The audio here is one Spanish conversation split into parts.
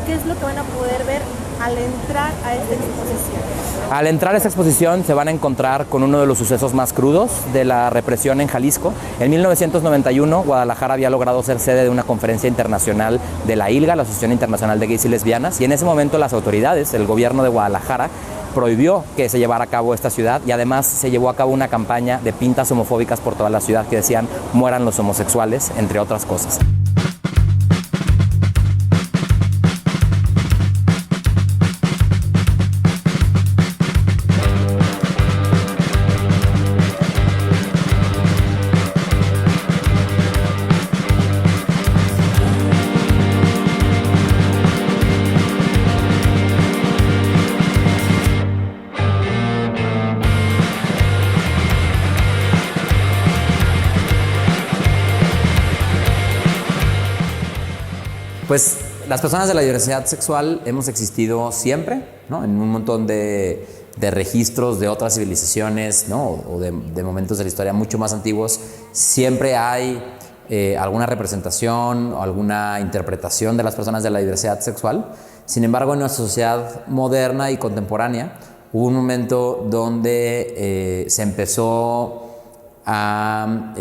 ¿qué es lo que van a poder ver al entrar a esta exposición? Al entrar a esta exposición se van a encontrar con uno de los sucesos más crudos de la represión en Jalisco. En 1991, Guadalajara había logrado ser sede de una conferencia internacional de la ILGA, la Asociación Internacional de Gays y Lesbianas, y en ese momento las autoridades, el gobierno de Guadalajara, prohibió que se llevara a cabo esta ciudad, y además se llevó a cabo una campaña de pintas homofóbicas por toda la ciudad que decían "mueran los homosexuales", entre otras cosas. Pues las personas de la diversidad sexual hemos existido siempre, ¿no? En un montón de registros de otras civilizaciones, ¿no? O de momentos de la historia mucho más antiguos. Siempre hay alguna representación o alguna interpretación de las personas de la diversidad sexual. Sin embargo, en nuestra sociedad moderna y contemporánea hubo un momento donde se empezó a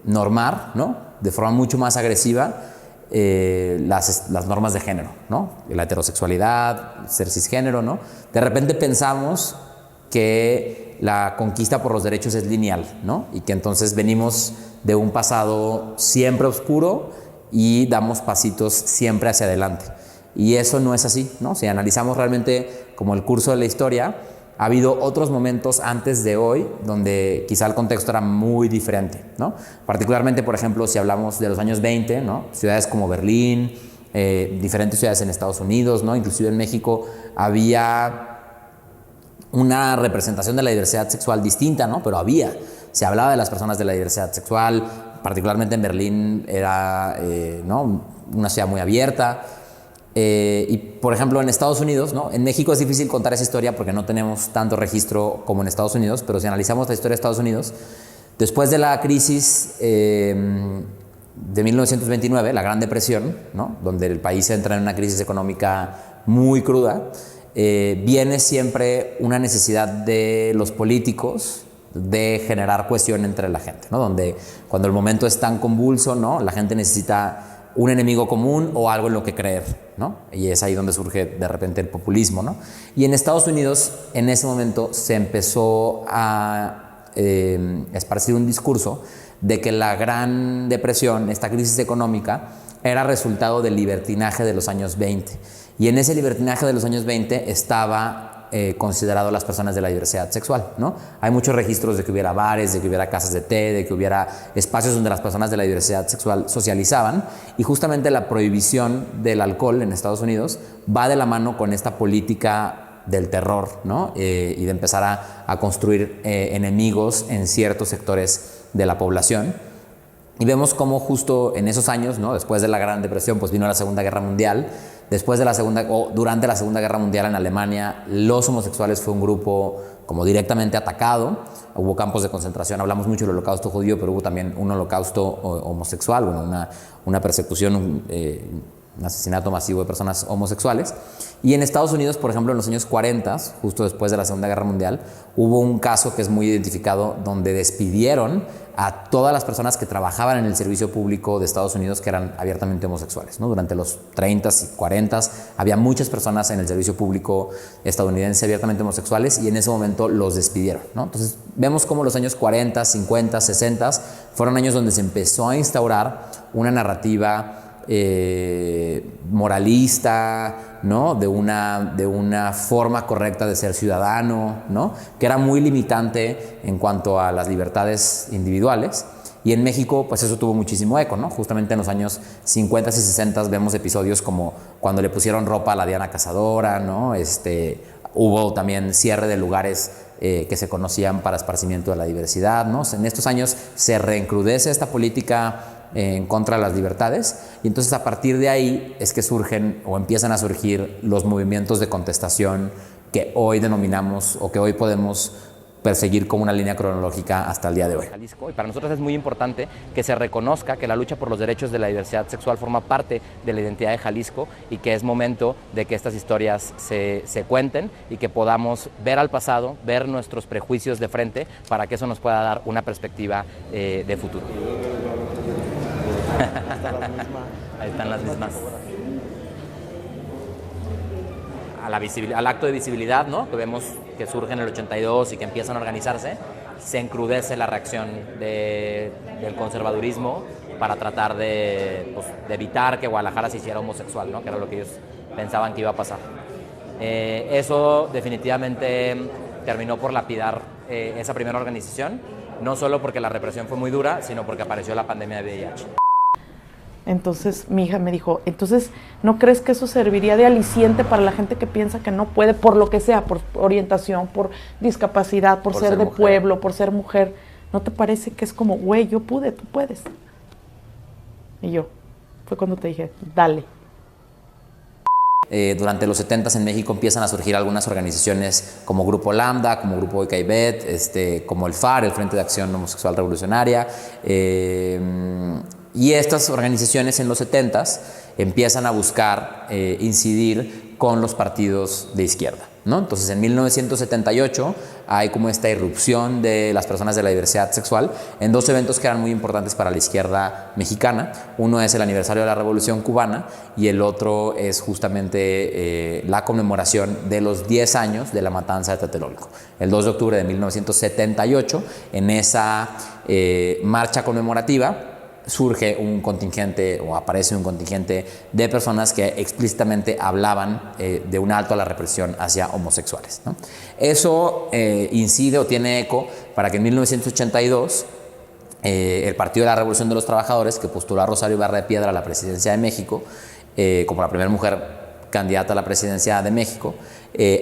normar, ¿no? De forma mucho más agresiva las normas de género, ¿no? La heterosexualidad, ser cisgénero, ¿no? De repente pensamos que la conquista por los derechos es lineal, ¿no? Y que entonces venimos de un pasado siempre oscuro y damos pasitos siempre hacia adelante. Y eso no es así, ¿no? Si analizamos realmente como el curso de la historia, ha habido otros momentos antes de hoy donde quizá el contexto era muy diferente, ¿no? Particularmente, por ejemplo, si hablamos de los años 20, ¿no? Ciudades como Berlín, diferentes ciudades en Estados Unidos, ¿no? Inclusive en México había una representación de la diversidad sexual distinta, ¿no? Pero se hablaba de las personas de la diversidad sexual, particularmente en Berlín era ¿no? Una ciudad muy abierta. Y por ejemplo en Estados Unidos, ¿no? En México es difícil contar esa historia porque no tenemos tanto registro como en Estados Unidos, pero si analizamos la historia de Estados Unidos, después de la crisis de 1929, la Gran Depresión, ¿no? Donde el país entra en una crisis económica muy cruda, viene siempre una necesidad de los políticos de generar cohesión entre la gente, ¿no? Donde cuando el momento es tan convulso, ¿no? La gente necesita un enemigo común o algo en lo que creer, ¿no? Y es ahí donde surge de repente el populismo, ¿no? Y en Estados Unidos, en ese momento, se empezó a esparcir un discurso de que la Gran Depresión, esta crisis económica, era resultado del libertinaje de los años 20. Y en ese libertinaje de los años 20 estaba considerado las personas de la diversidad sexual, ¿no? Hay muchos registros de que hubiera bares, de que hubiera casas de té, de que hubiera espacios donde las personas de la diversidad sexual socializaban, y justamente la prohibición del alcohol en Estados Unidos va de la mano con esta política del terror, ¿no? Y de empezar a construir enemigos en ciertos sectores de la población. Y vemos cómo justo en esos años, ¿no? Después de la Gran Depresión, pues vino la Segunda Guerra Mundial. Durante la Segunda Guerra Mundial en Alemania, los homosexuales fue un grupo como directamente atacado. Hubo campos de concentración, hablamos mucho del holocausto judío, pero hubo también un holocausto homosexual, bueno, una persecución, un asesinato masivo de personas homosexuales. Y en Estados Unidos, por ejemplo, en los años 40, justo después de la Segunda Guerra Mundial, hubo un caso que es muy identificado donde despidieron a todas las personas que trabajaban en el servicio público de Estados Unidos que eran abiertamente homosexuales, ¿no? Durante los 30s y 40s había muchas personas en el servicio público estadounidense abiertamente homosexuales y en ese momento los despidieron, ¿no? Entonces vemos cómo los años 40, 50, 60 fueron años donde se empezó a instaurar una narrativa moralista, ¿no? de una forma correcta de ser ciudadano, ¿no? Que era muy limitante en cuanto a las libertades individuales. Y en México, pues eso tuvo muchísimo eco, ¿no? Justamente en los años 50 y 60 vemos episodios como cuando le pusieron ropa a la Diana Cazadora, ¿no? Hubo también cierre de lugares que se conocían para esparcimiento de la diversidad, ¿no? En estos años se reencrudece esta política en contra de las libertades, y entonces a partir de ahí es que surgen o empiezan a surgir los movimientos de contestación que hoy denominamos o que hoy podemos perseguir como una línea cronológica hasta el día de hoy. Jalisco, y para nosotros es muy importante que se reconozca que la lucha por los derechos de la diversidad sexual forma parte de la identidad de Jalisco y que es momento de que estas historias se cuenten y que podamos ver al pasado, ver nuestros prejuicios de frente para que eso nos pueda dar una perspectiva de futuro. Ahí están las mismas. Al acto de visibilidad, ¿no?, que vemos que surge en el 82 y que empiezan a organizarse, se encrudece la reacción del conservadurismo para tratar de evitar que Guadalajara se hiciera homosexual, ¿no?, que era lo que ellos pensaban que iba a pasar. Eso definitivamente terminó por lapidar esa primera organización, no solo porque la represión fue muy dura, sino porque apareció la pandemia de VIH. Entonces mi hija me dijo, entonces, ¿no crees que eso serviría de aliciente para la gente que piensa que no puede, por lo que sea, por orientación, por discapacidad, por ser de pueblo, por ser mujer? ¿No te parece que es como, güey, yo pude, tú puedes? Y yo, fue cuando te dije, dale. Durante los 70s en México empiezan a surgir algunas organizaciones como Grupo Lambda, como Grupo Oikaibet, como el FAR, el Frente de Acción Homosexual Revolucionaria. Y estas organizaciones en los 70s empiezan a buscar incidir con los partidos de izquierda, ¿no? Entonces en 1978 hay como esta irrupción de las personas de la diversidad sexual en dos eventos que eran muy importantes para la izquierda mexicana. Uno es el aniversario de la Revolución Cubana y el otro es justamente la conmemoración de los 10 años de la matanza de Tlatelolco. El 2 de octubre de 1978, en esa marcha conmemorativa, surge un contingente o aparece un contingente de personas que explícitamente hablaban de un alto a la represión hacia homosexuales, ¿no? Eso incide o tiene eco para que en 1982 el Partido de la Revolución de los Trabajadores, que postuló a Rosario Ibarra de Piedra a la presidencia de México como la primera mujer candidata a la presidencia de México,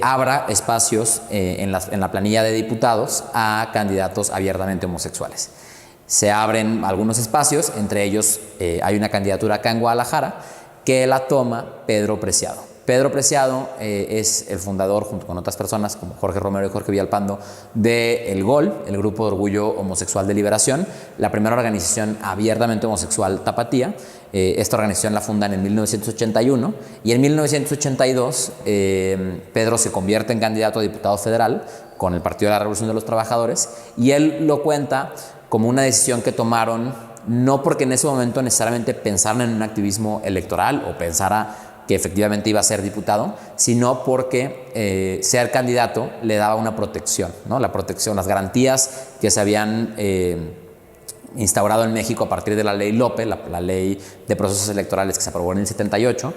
abra espacios en la planilla de diputados a candidatos abiertamente homosexuales. Se abren algunos espacios, entre ellos hay una candidatura acá en Guadalajara que la toma Pedro Preciado. Pedro Preciado es el fundador, junto con otras personas como Jorge Romero y Jorge Villalpando, de El GOL, el Grupo de Orgullo Homosexual de Liberación, la primera organización abiertamente homosexual tapatía. Esta organización la fundan en 1981 y en 1982 Pedro se convierte en candidato a diputado federal con el Partido de la Revolución de los Trabajadores y él lo cuenta como una decisión que tomaron, no porque en ese momento necesariamente pensaran en un activismo electoral o pensara que efectivamente iba a ser diputado, sino porque ser candidato le daba una protección, ¿no? La protección, las garantías que se habían instaurado en México a partir de la ley Lope, la ley de procesos electorales que se aprobó en el 78,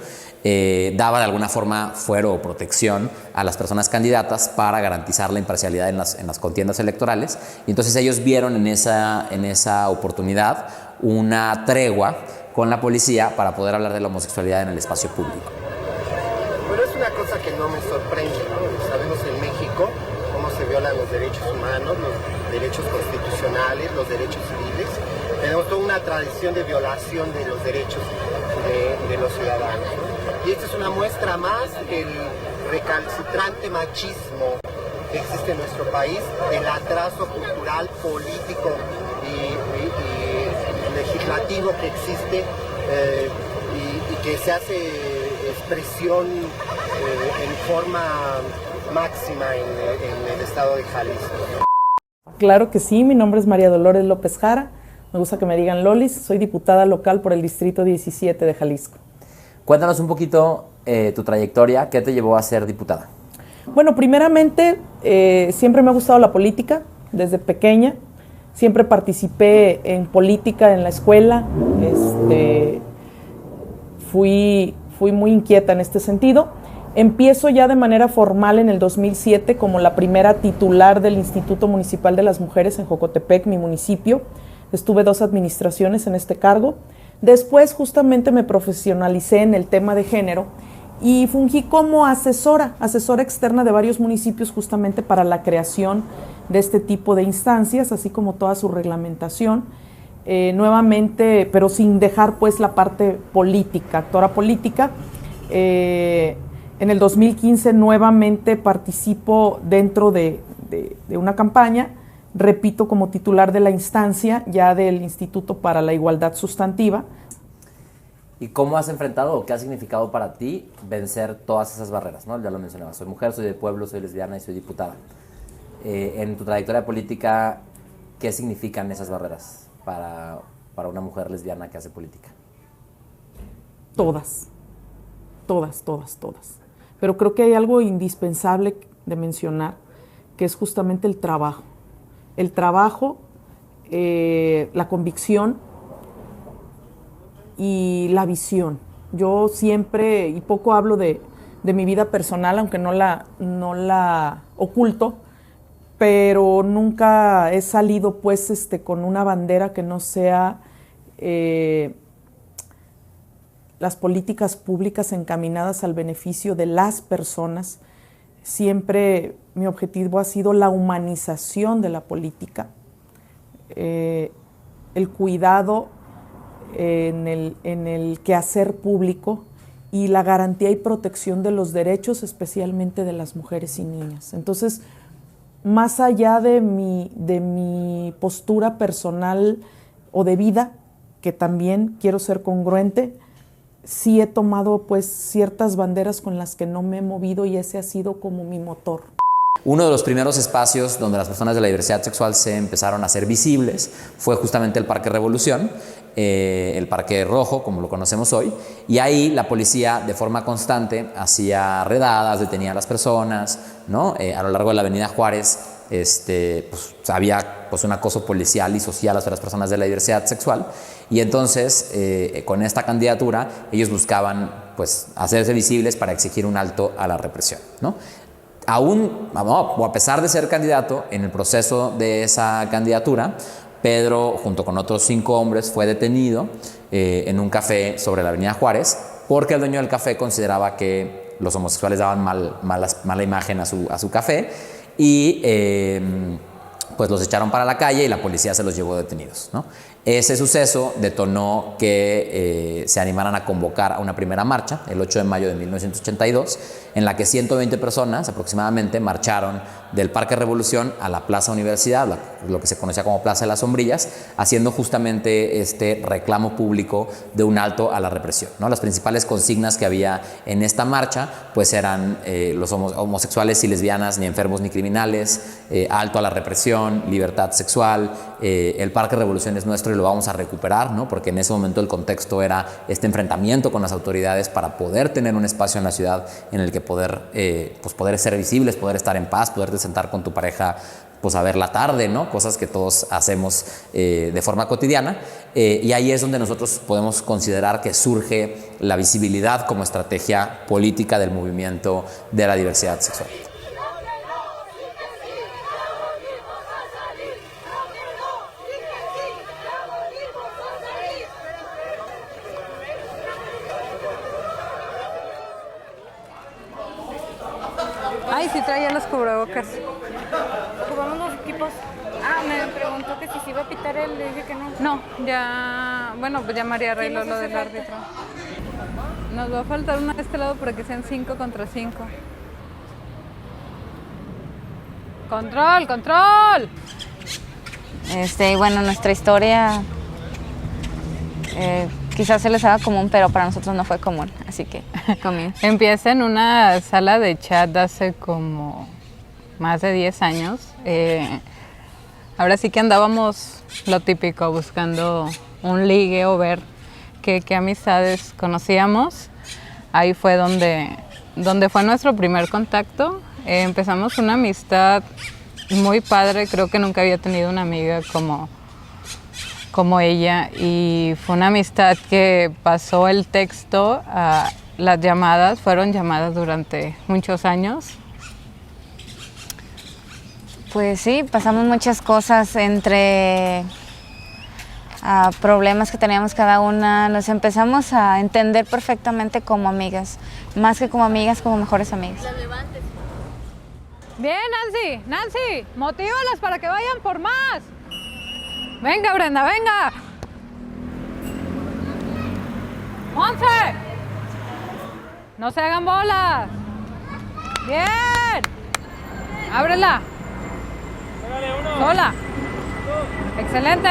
daba de alguna forma fuero o protección a las personas candidatas para garantizar la imparcialidad en las contiendas electorales. Y entonces ellos vieron en esa oportunidad una tregua con la policía para poder hablar de la homosexualidad en el espacio público. Pero es una cosa que no me sorprende, ¿no? Sabemos en México cómo se violan los derechos humanos, los derechos constitucionales, los derechos civiles. Tenemos toda una tradición de violación de los derechos de los ciudadanos, ¿no? Y esta es una muestra más del recalcitrante machismo que existe en nuestro país, del atraso cultural, político y legislativo que existe y que se hace expresión en forma máxima en el estado de Jalisco. Claro que sí, mi nombre es María Dolores López Jara, me gusta que me digan Lolis, soy diputada local por el Distrito 17 de Jalisco. Cuéntanos un poquito tu trayectoria, ¿qué te llevó a ser diputada? Bueno, primeramente, siempre me ha gustado la política, desde pequeña. Siempre participé en política en la escuela. Fui muy inquieta en este sentido. Empiezo ya de manera formal en el 2007 como la primera titular del Instituto Municipal de las Mujeres en Jocotepec, mi municipio. Estuve 2 administraciones en este cargo. Después justamente me profesionalicé en el tema de género y fungí como asesora externa de varios municipios justamente para la creación de este tipo de instancias, así como toda su reglamentación, nuevamente, pero sin dejar pues la parte política, actora política. En el 2015 nuevamente participo dentro de de una campaña, repito como titular de la instancia ya del Instituto para la Igualdad Sustantiva. ¿Y cómo has enfrentado o qué ha significado para ti vencer todas esas barreras, ¿no? Ya lo mencionaba, soy mujer, soy de pueblo, soy lesbiana y soy diputada. En tu trayectoria política, ¿qué significan esas barreras para una mujer lesbiana que hace política? Todas. Pero creo que hay algo indispensable de mencionar, que es justamente el trabajo. El trabajo, la convicción y la visión. Yo siempre, y poco hablo de mi vida personal, aunque no la oculto, pero nunca he salido pues con una bandera que no sea las políticas públicas encaminadas al beneficio de las personas. Siempre mi objetivo ha sido la humanización de la política, el cuidado en el quehacer público y la garantía y protección de los derechos, especialmente de las mujeres y niñas. Entonces, más allá de mi postura personal o de vida, que también quiero ser congruente, sí he tomado pues ciertas banderas con las que no me he movido y ese ha sido como mi motor. Uno de los primeros espacios donde las personas de la diversidad sexual se empezaron a hacer visibles fue justamente el Parque Revolución, el Parque Rojo, como lo conocemos hoy, y ahí la policía de forma constante hacía redadas, detenía a las personas, ¿no? A lo largo de la Avenida Juárez pues, había pues, un acoso policial y social hacia las personas de la diversidad sexual, y entonces con esta candidatura ellos buscaban pues, hacerse visibles para exigir un alto a la represión, ¿no? Aún, o a pesar de ser candidato, en el proceso de esa candidatura, Pedro, junto con otros 5 hombres, fue detenido en un café sobre la Avenida Juárez porque el dueño del café consideraba que los homosexuales daban mala imagen a su café y pues los echaron para la calle y la policía se los llevó detenidos, ¿no? Ese suceso detonó que se animaran a convocar a una primera marcha, el 8 de mayo de 1982, en la que 120 personas aproximadamente marcharon del Parque Revolución a la Plaza Universidad, lo que se conocía como Plaza de las Sombrillas, haciendo justamente este reclamo público de un alto a la represión, ¿no? Las principales consignas que había en esta marcha pues eran los homosexuales y lesbianas ni enfermos ni criminales, alto a la represión, libertad sexual, el Parque Revolución es nuestro y lo vamos a recuperar, ¿no? Porque en ese momento el contexto era este enfrentamiento con las autoridades para poder tener un espacio en la ciudad en el que poder ser visibles, poder estar en paz, poderte sentar con tu pareja pues a ver la tarde, ¿no? Cosas que todos hacemos de forma cotidiana, y ahí es donde nosotros podemos considerar que surge la visibilidad como estrategia política del movimiento de la diversidad sexual. Ay, sí traía los cubrebocas. Ocupamos los equipos. Me preguntó que si se iba a pitar él, le dije que no. No, ya, bueno, pues ya María arregló lo del árbitro. Nos va a faltar una de este lado para que sean 5 contra 5. ¡Control, control! Bueno, nuestra historia quizás se les haga común, pero para nosotros no fue común, así que comienza. Empieza en una sala de chat hace como más de 10 años. Ahora sí que andábamos lo típico, buscando un ligue o ver qué amistades conocíamos. Ahí fue donde fue nuestro primer contacto. Empezamos una amistad muy padre, creo que nunca había tenido una amiga como ella, y fue una amistad que pasó el texto a las llamadas, fueron llamadas durante muchos años. Pues sí, pasamos muchas cosas entre problemas que teníamos cada una, nos empezamos a entender perfectamente como amigas, más que como amigas, como mejores amigas. Bien, Nancy, motívalas para que vayan por más. Venga, Brenda, venga. 11. No se hagan bolas. Bien. Ábrela. Hola. Excelente.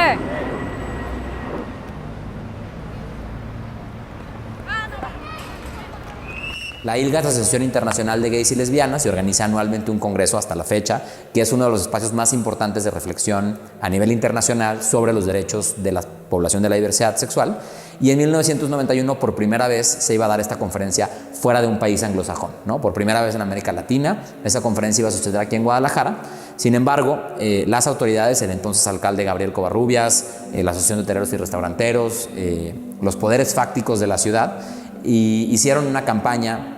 La ILGA es la Asociación Internacional de Gays y Lesbianas y organiza anualmente un congreso hasta la fecha, que es uno de los espacios más importantes de reflexión a nivel internacional sobre los derechos de la población de la diversidad sexual. Y en 1991, por primera vez, se iba a dar esta conferencia fuera de un país anglosajón, ¿no? Por primera vez en América Latina. Esa conferencia iba a suceder aquí en Guadalajara. Sin embargo, las autoridades, el entonces alcalde Gabriel Covarrubias, la Asociación de Hoteleros y Restauranteros, los poderes fácticos de la ciudad, hicieron una campaña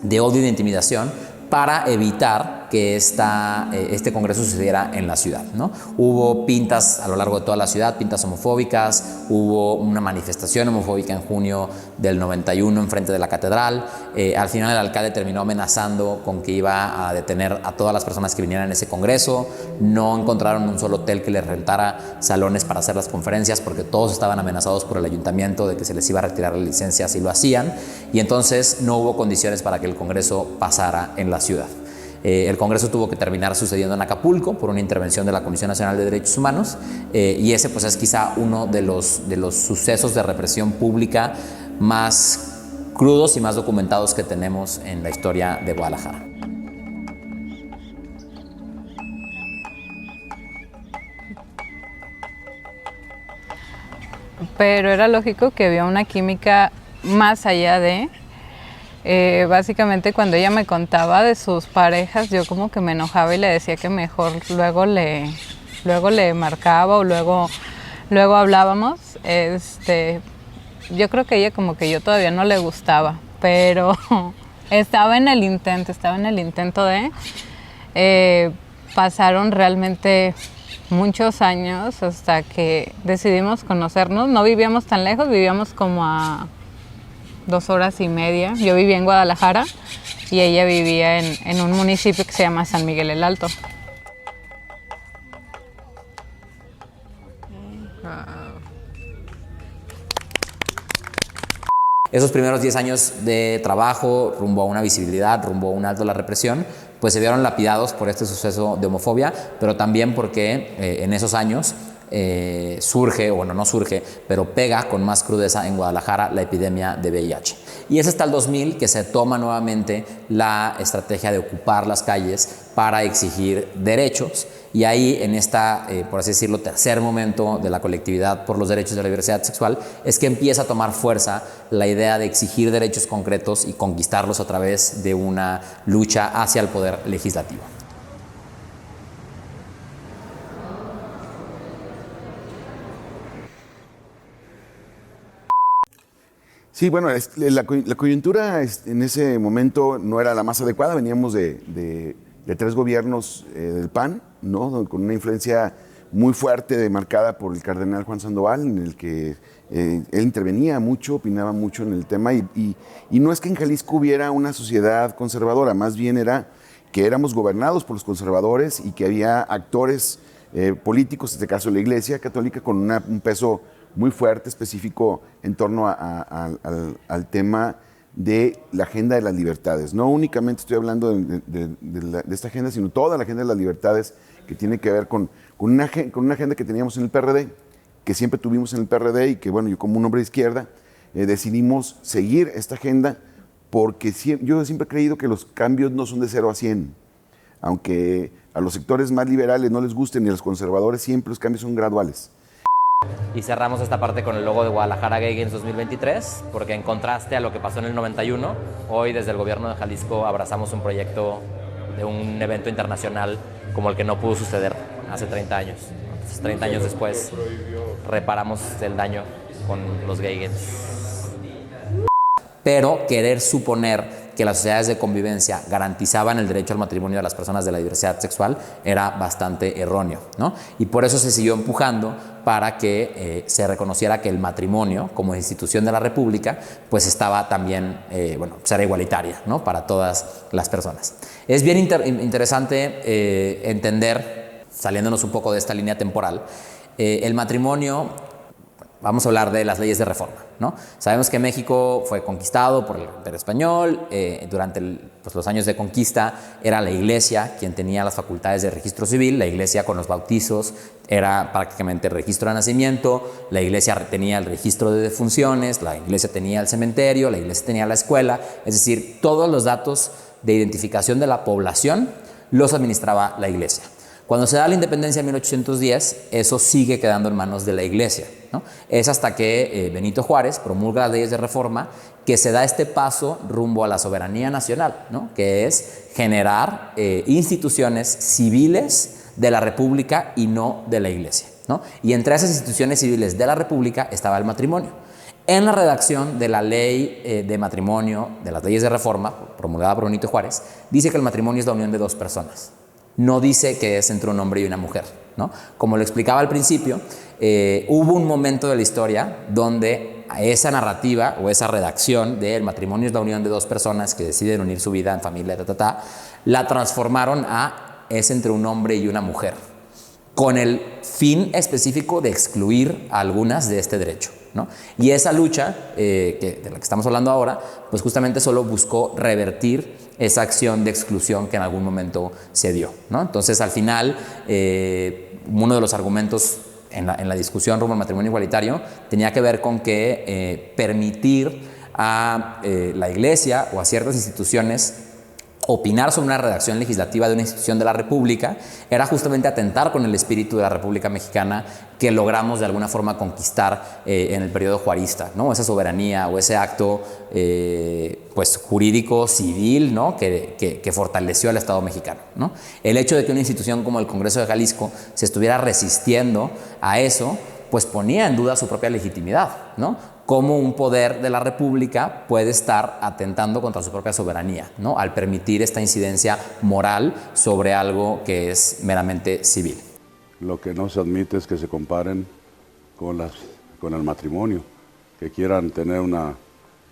de odio y de intimidación para evitar que este congreso sucediera en la ciudad, ¿no? Hubo pintas a lo largo de toda la ciudad, pintas homofóbicas, hubo una manifestación homofóbica en junio del 91 enfrente de la catedral. Al final el alcalde terminó amenazando con que iba a detener a todas las personas que vinieran a ese congreso. No encontraron un solo hotel que les rentara salones para hacer las conferencias porque todos estaban amenazados por el ayuntamiento de que se les iba a retirar la licencia si lo hacían, y entonces no hubo condiciones para que el congreso pasara en la ciudad. El Congreso tuvo que terminar sucediendo en Acapulco por una intervención de la Comisión Nacional de Derechos Humanos, y ese pues es quizá uno de los sucesos de represión pública más crudos y más documentados que tenemos en la historia de Guadalajara. Pero era lógico que había una química más allá de... básicamente cuando ella me contaba de sus parejas, yo como que me enojaba y le decía que mejor luego le marcaba o luego hablábamos. Yo creo que ella como que yo todavía no le gustaba, pero estaba en el intento de... pasaron realmente muchos años hasta que decidimos conocernos. No vivíamos tan lejos, vivíamos como a 2 horas y media. Yo vivía en Guadalajara y ella vivía en un municipio que se llama San Miguel el Alto. Esos primeros 10 años de trabajo rumbo a una visibilidad, rumbo a un alto a la represión, pues se vieron lapidados por este suceso de homofobia, pero también porque en esos años surge, o bueno, no surge, pero pega con más crudeza en Guadalajara la epidemia de VIH. Y es hasta el 2000 que se toma nuevamente la estrategia de ocupar las calles para exigir derechos, y ahí en esta, por así decirlo, tercer momento de la colectividad por los derechos de la diversidad sexual, es que empieza a tomar fuerza la idea de exigir derechos concretos y conquistarlos a través de una lucha hacia el poder legislativo. Sí, bueno, la coyuntura en ese momento no era la más adecuada. Veníamos de 3 gobiernos del PAN, ¿no? Con una influencia muy fuerte marcada por el cardenal Juan Sandoval, en el que él intervenía mucho, opinaba mucho en el tema, y no es que en Jalisco hubiera una sociedad conservadora, más bien era que éramos gobernados por los conservadores y que había actores políticos, en este caso la Iglesia Católica, con un peso muy fuerte, específico en torno al tema de la agenda de las libertades. No únicamente estoy hablando de esta agenda, sino toda la agenda de las libertades que tiene que ver con una agenda que teníamos en el PRD, que siempre tuvimos en el PRD, y que, bueno, yo como un hombre de izquierda decidimos seguir esta agenda porque yo siempre he creído que los cambios no son de 0 a 100. Aunque a los sectores más liberales no les gusten, ni a los conservadores, siempre los cambios son graduales. Y cerramos esta parte con el logo de Guadalajara Gay Games 2023, porque en contraste a lo que pasó en el 91, hoy desde el gobierno de Jalisco abrazamos un proyecto de un evento internacional como el que no pudo suceder hace 30 años. Entonces, 30 años después, reparamos el daño con los Gay Games. Pero querer suponer que las sociedades de convivencia garantizaban el derecho al matrimonio de las personas de la diversidad sexual era bastante erróneo, ¿no? Y por eso se siguió empujando para que se reconociera que el matrimonio como institución de la República pues estaba también, pues era igualitaria, ¿no? Para todas las personas. Es bien interesante entender, saliéndonos un poco de esta línea temporal, el matrimonio, vamos a hablar de las leyes de reforma, ¿no? Sabemos que México fue conquistado por el Imperio Español. Durante los años de conquista era la Iglesia quien tenía las facultades de registro civil. La Iglesia con los bautizos era prácticamente el registro de nacimiento. La Iglesia tenía el registro de defunciones. La Iglesia tenía el cementerio. La Iglesia tenía la escuela. Es decir, todos los datos de identificación de la población los administraba la Iglesia. Cuando se da la independencia en 1810, eso sigue quedando en manos de la Iglesia, ¿no? Es hasta que Benito Juárez promulga las leyes de reforma que se da este paso rumbo a la soberanía nacional, ¿no? Que es generar instituciones civiles de la República y no de la Iglesia, ¿no? Y entre esas instituciones civiles de la República estaba el matrimonio. En la redacción de la ley de matrimonio, de las leyes de reforma, promulgada por Benito Juárez, dice que el matrimonio es la unión de dos personas. No dice que es entre un hombre y una mujer, ¿no? Como lo explicaba al principio, hubo un momento de la historia donde esa narrativa o esa redacción de el matrimonio es la unión de dos personas que deciden unir su vida en familia, la transformaron a es entre un hombre y una mujer, con el fin específico de excluir a algunas de este derecho, ¿no? Y esa lucha de la que estamos hablando ahora, pues justamente solo buscó revertir esa acción de exclusión que en algún momento se dio, ¿no? Entonces, al final, uno de los argumentos en la discusión rumbo al matrimonio igualitario tenía que ver con que permitir a la Iglesia o a ciertas instituciones opinar sobre una redacción legislativa de una institución de la República era justamente atentar con el espíritu de la República Mexicana que logramos de alguna forma conquistar en el periodo juarista, ¿no? Esa soberanía o ese acto pues jurídico, civil, ¿no? que fortaleció al Estado mexicano, ¿no? El hecho de que una institución como el Congreso de Jalisco se estuviera resistiendo a eso, pues ponía en duda su propia legitimidad, ¿no? Cómo un poder de la República puede estar atentando contra su propia soberanía, ¿no? Al permitir esta incidencia moral sobre algo que es meramente civil. Lo que no se admite es que se comparen con el matrimonio, que quieran tener una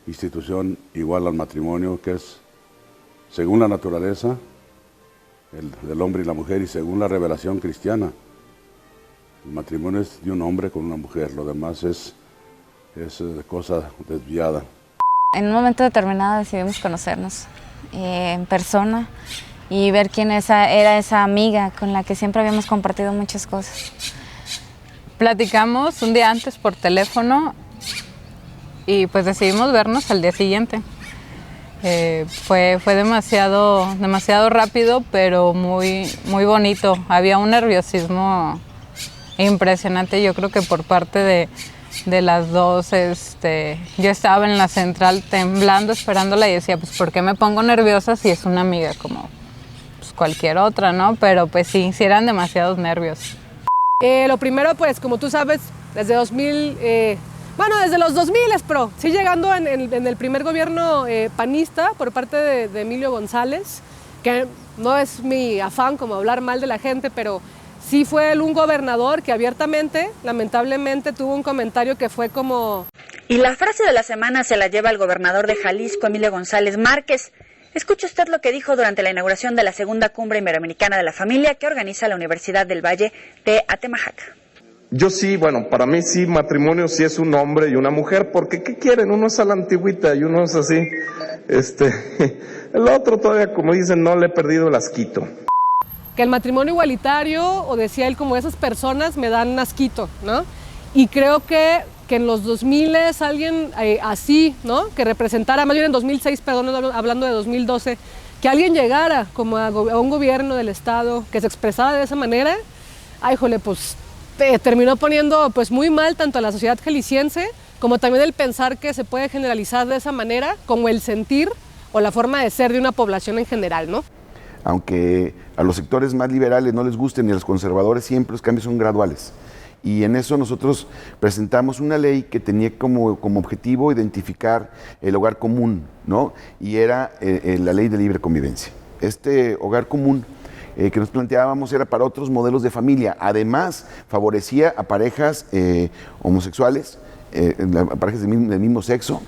institución igual al matrimonio, que es según la naturaleza del hombre y la mujer y según la revelación cristiana. El matrimonio es de un hombre con una mujer, lo demás es cosa desviada. En un momento determinado decidimos conocernos en persona y ver quién era esa amiga con la que siempre habíamos compartido muchas cosas. Platicamos un día antes por teléfono y pues decidimos vernos al día siguiente. Fue demasiado rápido, pero muy bonito. Había un nerviosismo impresionante, yo creo que por parte de las dos. Yo estaba en la central temblando, esperándola y decía, pues ¿por qué me pongo nerviosa si es una amiga como pues, cualquier otra, ¿no? Pero pues sí eran demasiados nervios. Lo primero, pues como tú sabes, desde 2000, desde los 2000, pero sí llegando en el primer gobierno panista por parte de Emilio González, que no es mi afán como hablar mal de la gente, pero sí fue un gobernador que abiertamente, lamentablemente, tuvo un comentario que fue como... Y la frase de la semana se la lleva el gobernador de Jalisco, Emilio González Márquez. Escuche usted lo que dijo durante la inauguración de la segunda Cumbre Iberoamericana de la Familia que organiza la Universidad del Valle de Atemajac. Yo sí, para mí sí, matrimonio sí es un hombre y una mujer, porque ¿qué quieren? Uno es a la antigüita y uno es así. El otro todavía, como dicen, no le he perdido el asquito. Que el matrimonio igualitario, o decía él, como esas personas me dan asquito, ¿no? Y creo que en los 2000 alguien así, ¿no? Que representara, más bien en 2006, perdón, hablando de 2012, que alguien llegara como a un gobierno del Estado, que se expresara de esa manera, pues terminó poniendo pues muy mal tanto a la sociedad jalisciense, como también el pensar que se puede generalizar de esa manera, como el sentir o la forma de ser de una población en general, ¿no? Aunque a los sectores más liberales no les gusten, y a los conservadores siempre los cambios son graduales. Y en eso nosotros presentamos una ley que tenía como objetivo identificar el hogar común, ¿no? Y era la ley de libre convivencia. Este hogar común que nos planteábamos era para otros modelos de familia. Además, favorecía a parejas homosexuales, a parejas del mismo sexo,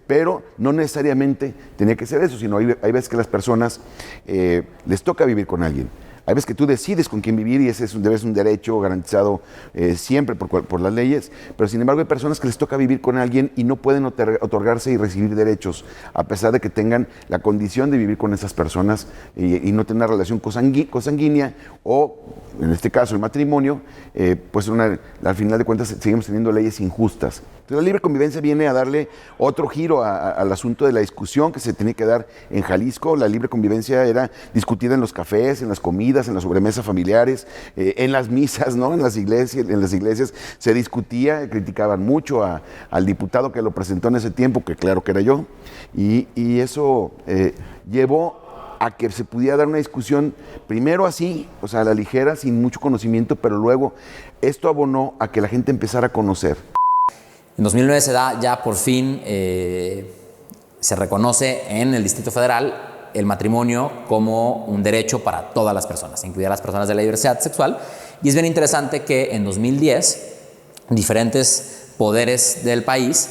pero no necesariamente tenía que ser eso, sino hay veces que las personas les toca vivir con alguien. Hay veces que tú decides con quién vivir y ese debe ser un derecho garantizado siempre por las leyes, pero sin embargo hay personas que les toca vivir con alguien y no pueden otorgarse y recibir derechos, a pesar de que tengan la condición de vivir con esas personas y no tener una relación consanguínea o, en este caso, el matrimonio, pues al final de cuentas seguimos teniendo leyes injustas. Entonces la libre convivencia viene a darle otro giro al asunto de la discusión que se tenía que dar en Jalisco. La libre convivencia era discutida en los cafés, en las comidas, en las sobremesas familiares, en las misas, ¿no? En las iglesias se discutía, criticaban mucho al diputado que lo presentó en ese tiempo, que claro que era yo, y eso llevó a que se pudiera dar una discusión, primero así, o sea, a la ligera, sin mucho conocimiento, pero luego esto abonó a que la gente empezara a conocer. En 2009 se da ya por fin, se reconoce en el Distrito Federal el matrimonio como un derecho para todas las personas, incluidas las personas de la diversidad sexual. Y es bien interesante que en 2010 diferentes poderes del país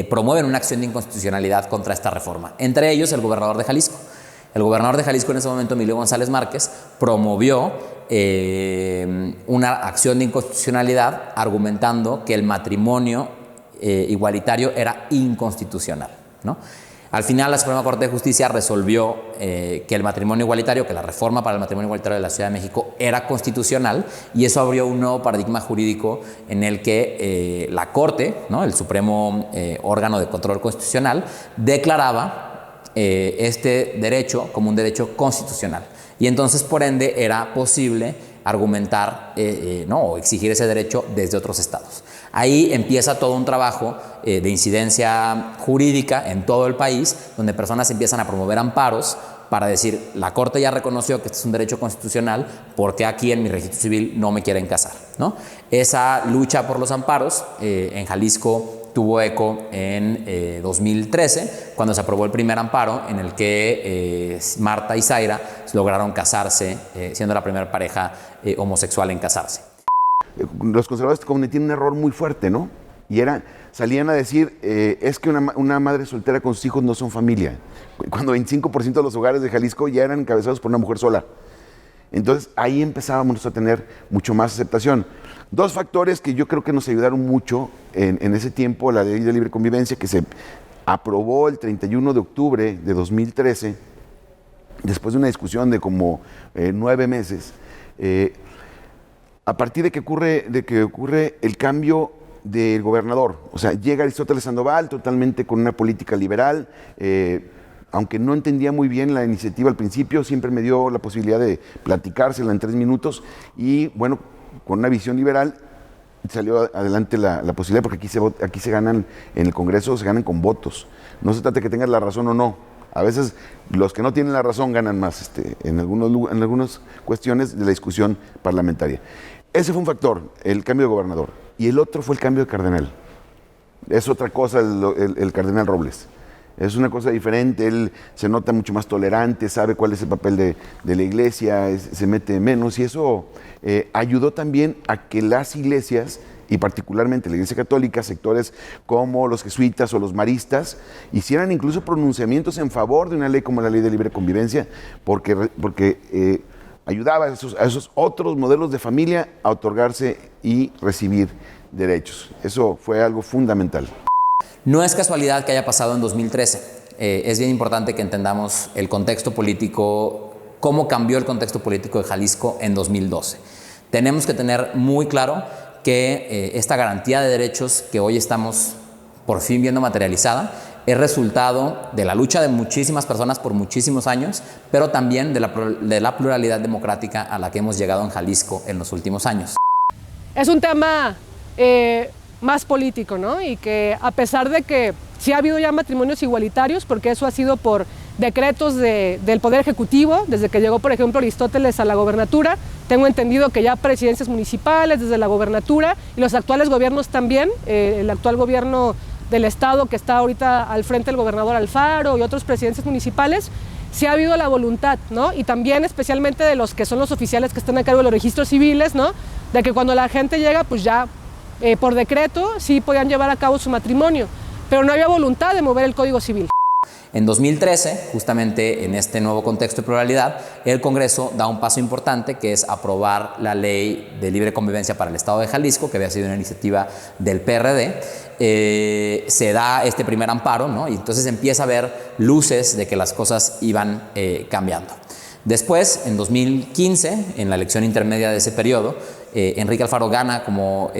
promueven una acción de inconstitucionalidad contra esta reforma, entre ellos el gobernador de Jalisco. El gobernador de Jalisco en ese momento, Emilio González Márquez, promovió una acción de inconstitucionalidad argumentando que el matrimonio igualitario era inconstitucional, ¿no? Al final la Suprema Corte de Justicia resolvió que el matrimonio igualitario, que la reforma para el matrimonio igualitario de la Ciudad de México era constitucional, y eso abrió un nuevo paradigma jurídico en el que la Corte, ¿no?, el supremo órgano de control constitucional, declaraba este derecho como un derecho constitucional. Y entonces, por ende, era posible argumentar o exigir ese derecho desde otros estados. Ahí empieza todo un trabajo de incidencia jurídica en todo el país, donde personas empiezan a promover amparos para decir, la Corte ya reconoció que este es un derecho constitucional, ¿por qué aquí en mi registro civil no me quieren casar?, ¿no? Esa lucha por los amparos en Jalisco tuvo eco en 2013, cuando se aprobó el primer amparo en el que Marta y Zaira lograron casarse, siendo la primera pareja homosexual en casarse. Los conservadores cometían un error muy fuerte, ¿no? Y salían a decir, es que una madre soltera con sus hijos no son familia, cuando 25% de los hogares de Jalisco ya eran encabezados por una mujer sola. Entonces ahí empezábamos a tener mucho más aceptación. Dos factores que yo creo que nos ayudaron mucho en ese tiempo: la ley de libre convivencia, que se aprobó el 31 de octubre de 2013, después de una discusión de como 9 meses, a partir de que ocurre el cambio del gobernador. O sea, llega Aristóteles Sandoval totalmente con una política liberal, aunque no entendía muy bien la iniciativa al principio, siempre me dio la posibilidad de platicársela en 3 minutos, y bueno, con una visión liberal salió adelante la posibilidad, porque aquí se ganan, en el Congreso se ganan con votos. No se trata de que tengas la razón o no. A veces los que no tienen la razón ganan más en algunas cuestiones de la discusión parlamentaria. Ese fue un factor, el cambio de gobernador. Y el otro fue el cambio de cardenal. Es otra cosa el cardenal Robles. Es una cosa diferente, él se nota mucho más tolerante, sabe cuál es el papel de la iglesia, se mete menos, y eso ayudó también a que las iglesias, y particularmente la Iglesia Católica, sectores como los jesuitas o los maristas, hicieran incluso pronunciamientos en favor de una ley como la Ley de Libre Convivencia, porque ayudaba a esos otros modelos de familia a otorgarse y recibir derechos. Eso fue algo fundamental. No es casualidad que haya pasado en 2013. Es bien importante que entendamos el contexto político, cómo cambió el contexto político de Jalisco en 2012. Tenemos que tener muy claro que esta garantía de derechos que hoy estamos por fin viendo materializada es resultado de la lucha de muchísimas personas por muchísimos años, pero también de la pluralidad democrática a la que hemos llegado en Jalisco en los últimos años. Es un tema más político, ¿no? Y que a pesar de que sí ha habido ya matrimonios igualitarios, porque eso ha sido por decretos del Poder Ejecutivo, desde que llegó, por ejemplo, Aristóteles a la gobernatura, tengo entendido que ya presidencias municipales desde la gobernatura y los actuales gobiernos también, el actual gobierno del estado que está ahorita al frente del gobernador Alfaro y otros presidentes municipales, sí ha habido la voluntad, ¿no? Y también especialmente de los que son los oficiales que están a cargo de los registros civiles, ¿no? De que cuando la gente llega, pues ya por decreto sí podían llevar a cabo su matrimonio, pero no había voluntad de mover el Código Civil. En 2013, justamente en este nuevo contexto de pluralidad, el Congreso da un paso importante, que es aprobar la ley de libre convivencia para el Estado de Jalisco, que había sido una iniciativa del PRD. Se da este primer amparo, ¿no? Y entonces empieza a haber luces de que las cosas iban cambiando. Después, en 2015, en la elección intermedia de ese periodo, Enrique Alfaro gana como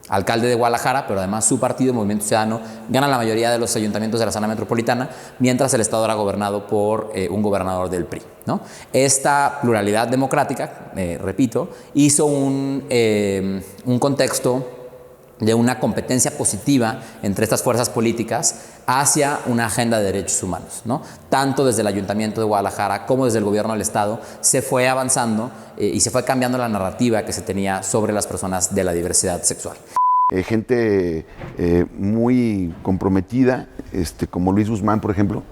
alcalde de Guadalajara, pero además su partido, Movimiento Ciudadano, gana la mayoría de los ayuntamientos de la zona metropolitana, mientras el estado era gobernado por un gobernador del PRI, ¿no? Esta pluralidad democrática, repito, hizo un contexto de una competencia positiva entre estas fuerzas políticas hacia una agenda de derechos humanos, ¿no? Tanto desde el Ayuntamiento de Guadalajara como desde el gobierno del Estado se fue avanzando y se fue cambiando la narrativa que se tenía sobre las personas de la diversidad sexual. Gente muy comprometida, como Luis Guzmán, por ejemplo,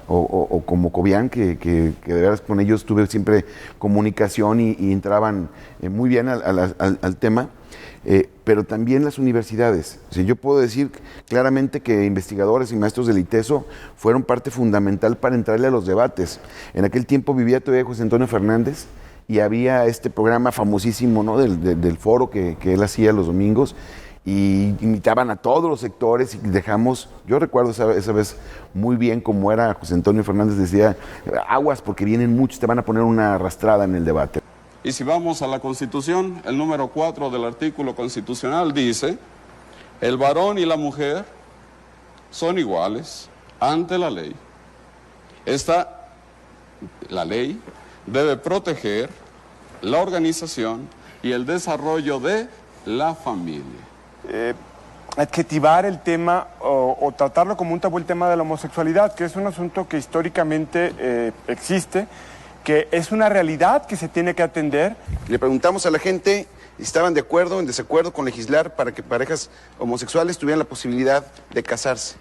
o como Cobian, que de veras con ellos tuve siempre comunicación y entraban muy bien al tema. Pero también las universidades. O sea, yo puedo decir claramente que investigadores y maestros del ITESO fueron parte fundamental para entrarle a los debates. En aquel tiempo vivía todavía José Antonio Fernández y había este programa famosísimo, ¿no? del foro que él hacía los domingos, y invitaban a todos los sectores y dejamos, yo recuerdo esa vez muy bien cómo era José Antonio Fernández, decía, aguas porque vienen muchos, te van a poner una arrastrada en el debate. Y si vamos a la Constitución, el número 4 del artículo constitucional dice: el varón y la mujer son iguales ante la ley. La ley debe proteger la organización y el desarrollo de la familia. Adjetivar el tema o tratarlo como un tabú, el tema de la homosexualidad, que es un asunto que históricamente existe, que es una realidad que se tiene que atender. Le preguntamos a la gente si estaban de acuerdo o en desacuerdo con legislar para que parejas homosexuales tuvieran la posibilidad de casarse.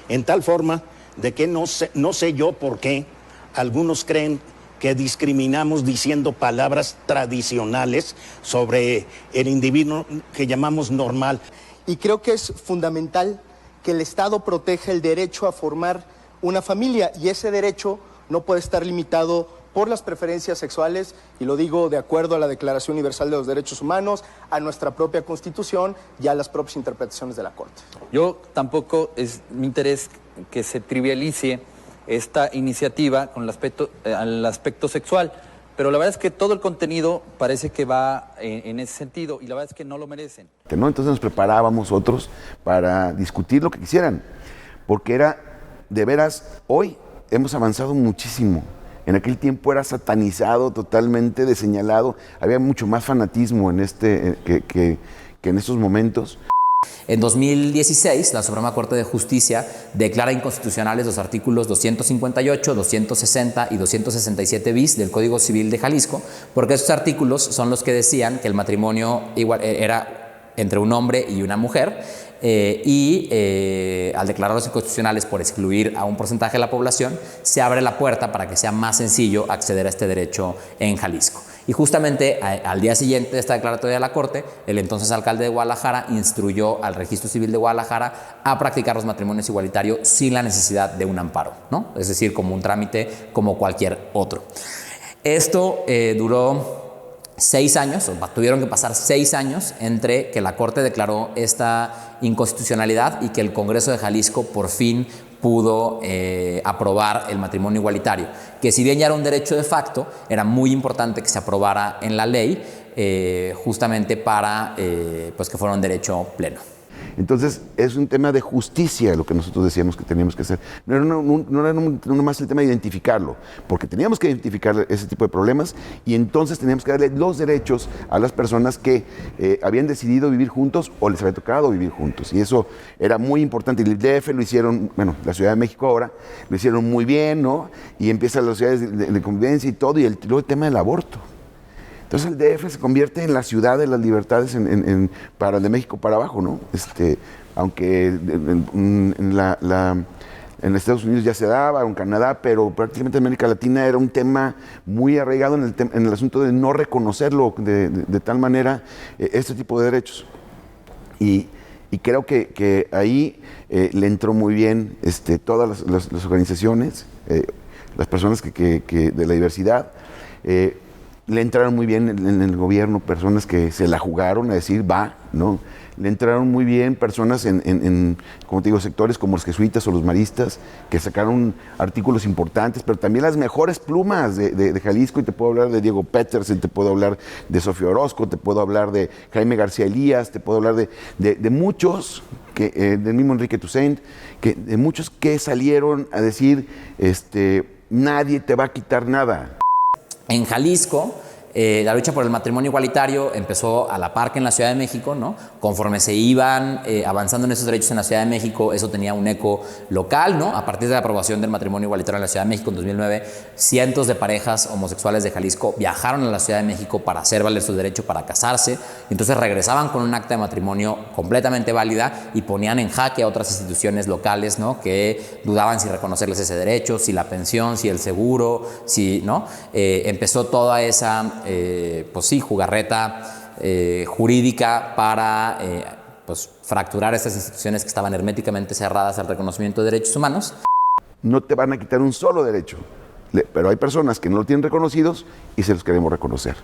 En tal forma de que no sé yo por qué algunos creen que discriminamos diciendo palabras tradicionales sobre el individuo que llamamos normal. Y creo que es fundamental que el Estado proteja el derecho a formar una familia, y ese derecho no puede estar limitado por las preferencias sexuales, y lo digo de acuerdo a la Declaración Universal de los Derechos Humanos, a nuestra propia Constitución y a las propias interpretaciones de la Corte. Yo tampoco es mi interés que se trivialice esta iniciativa con el aspecto sexual, pero la verdad es que todo el contenido parece que va en ese sentido, y la verdad es que no lo merecen. ¿No? Entonces nos preparábamos otros para discutir lo que quisieran, porque era, de veras, hoy hemos avanzado muchísimo. En aquel tiempo era satanizado, totalmente deseñalado, había mucho más fanatismo que en estos momentos. En 2016, la Suprema Corte de Justicia declara inconstitucionales los artículos 258, 260 y 267 bis del Código Civil de Jalisco, porque estos artículos son los que decían que el matrimonio era entre un hombre y una mujer, al declararlos inconstitucionales por excluir a un porcentaje de la población, se abre la puerta para que sea más sencillo acceder a este derecho en Jalisco. Y justamente al día siguiente de esta declaratoria de la Corte, el entonces alcalde de Guadalajara instruyó al Registro Civil de Guadalajara a practicar los matrimonios igualitarios sin la necesidad de un amparo, ¿no? Es decir, como un trámite como cualquier otro. Esto duró 6 años, tuvieron que pasar 6 años entre que la Corte declaró esta inconstitucionalidad y que el Congreso de Jalisco por fin pudo aprobar el matrimonio igualitario, que si bien ya era un derecho de facto, era muy importante que se aprobara en la ley, justamente para pues que fuera un derecho pleno. Entonces, es un tema de justicia lo que nosotros decíamos que teníamos que hacer. No era nomás el tema de identificarlo, porque teníamos que identificar ese tipo de problemas y entonces teníamos que darle los derechos a las personas que habían decidido vivir juntos o les había tocado vivir juntos. Y eso era muy importante. Y el DF lo hicieron, bueno, la Ciudad de México ahora, lo hicieron muy bien, ¿no? Y empiezan las ciudades de convivencia y todo, y luego el tema del aborto. Entonces el DF se convierte en la ciudad de las libertades para el de México para abajo, ¿no? Aunque en Estados Unidos ya se daba, en Canadá, pero prácticamente en América Latina era un tema muy arraigado en el asunto de no reconocerlo de tal manera este tipo de derechos. Y Y creo que ahí le entró muy bien todas las organizaciones, las personas de la diversidad. Le entraron muy bien en el gobierno personas que se la jugaron a decir, va, ¿no? Le entraron muy bien personas como te digo, sectores como los jesuitas o los maristas, que sacaron artículos importantes, pero también las mejores plumas de Jalisco, y te puedo hablar de Diego Petersen, te puedo hablar de Sofía Orozco, te puedo hablar de Jaime García Elías, te puedo hablar de muchos, del mismo Enrique Toussaint, de muchos que salieron a decir, nadie te va a quitar nada. En Jalisco, la lucha por el matrimonio igualitario empezó a la par que en la Ciudad de México, ¿no? Conforme se iban avanzando en esos derechos en la Ciudad de México, eso tenía un eco local, ¿no? A partir de la aprobación del matrimonio igualitario en la Ciudad de México en 2009, cientos de parejas homosexuales de Jalisco viajaron a la Ciudad de México para hacer valer su derecho, para casarse, y entonces regresaban con un acta de matrimonio completamente válida y ponían en jaque a otras instituciones locales, ¿no? Que dudaban si reconocerles ese derecho, si la pensión, si el seguro, si, ¿no? Empezó toda esa pues sí, jugarreta jurídica para pues fracturar estas instituciones que estaban herméticamente cerradas al reconocimiento de derechos humanos. No te van a quitar un solo derecho, pero hay personas que no lo tienen reconocidos y se los queremos reconocer.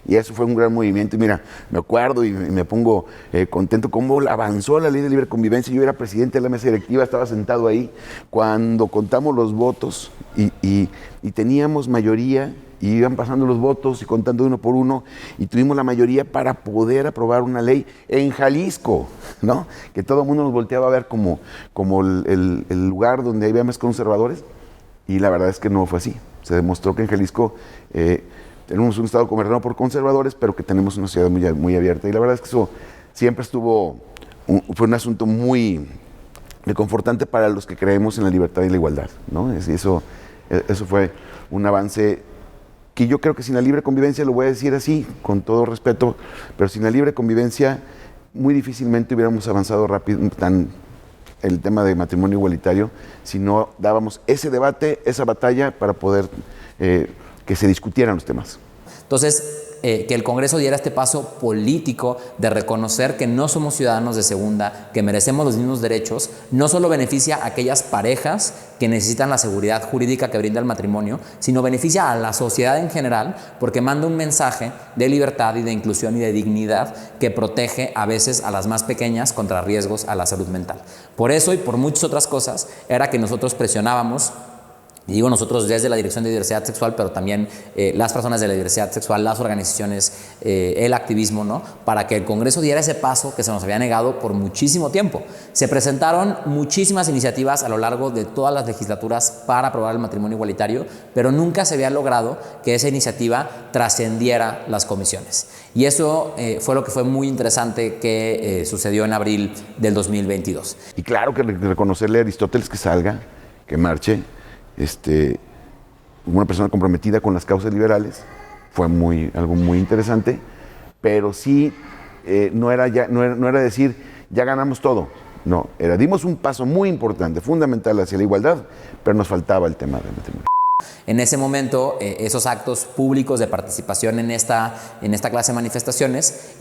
Y eso fue un gran movimiento. Y mira, me acuerdo y me pongo contento cómo avanzó la ley de libre convivencia. Yo era presidente de la mesa directiva, estaba sentado ahí cuando contamos los votos y teníamos mayoría, y iban pasando los votos y contando uno por uno, y tuvimos la mayoría para poder aprobar una ley en Jalisco, ¿no? Que todo el mundo nos volteaba a ver como el lugar donde había más conservadores, y la verdad es que no fue así. Se demostró que en Jalisco tenemos un estado gobernado por conservadores, pero que tenemos una ciudad muy, muy abierta, y la verdad es que eso siempre fue un asunto muy reconfortante para los que creemos en la libertad y la igualdad, ¿no? Eso fue un avance que yo creo que sin la libre convivencia, lo voy a decir así, con todo respeto, pero sin la libre convivencia muy difícilmente hubiéramos avanzado rápido el tema de matrimonio igualitario, si no dábamos ese debate, esa batalla para poder que se discutieran los temas. Entonces, que el Congreso diera este paso político de reconocer que no somos ciudadanos de segunda, que merecemos los mismos derechos, no solo beneficia a aquellas parejas que necesitan la seguridad jurídica que brinda el matrimonio, sino beneficia a la sociedad en general, porque manda un mensaje de libertad y de inclusión y de dignidad que protege a veces a las más pequeñas contra riesgos a la salud mental. Por eso y por muchas otras cosas era que nosotros presionábamos. Y digo nosotros desde la Dirección de Diversidad Sexual, pero también las personas de la diversidad sexual, las organizaciones, el activismo, ¿no? Para que el Congreso diera ese paso que se nos había negado por muchísimo tiempo. Se presentaron muchísimas iniciativas a lo largo de todas las legislaturas para aprobar el matrimonio igualitario, pero nunca se había logrado que esa iniciativa trascendiera las comisiones. Y eso fue lo que fue muy interesante que sucedió en abril del 2022. Y claro que reconocerle a Aristóteles que salga, que marche, una persona comprometida con las causas liberales, fue algo muy interesante, pero sí no era decir ya ganamos todo, no, dimos un paso muy importante, fundamental hacia la igualdad, pero nos faltaba el tema del matrimonio. En ese momento, esos actos públicos de participación en esta clase de manifestaciones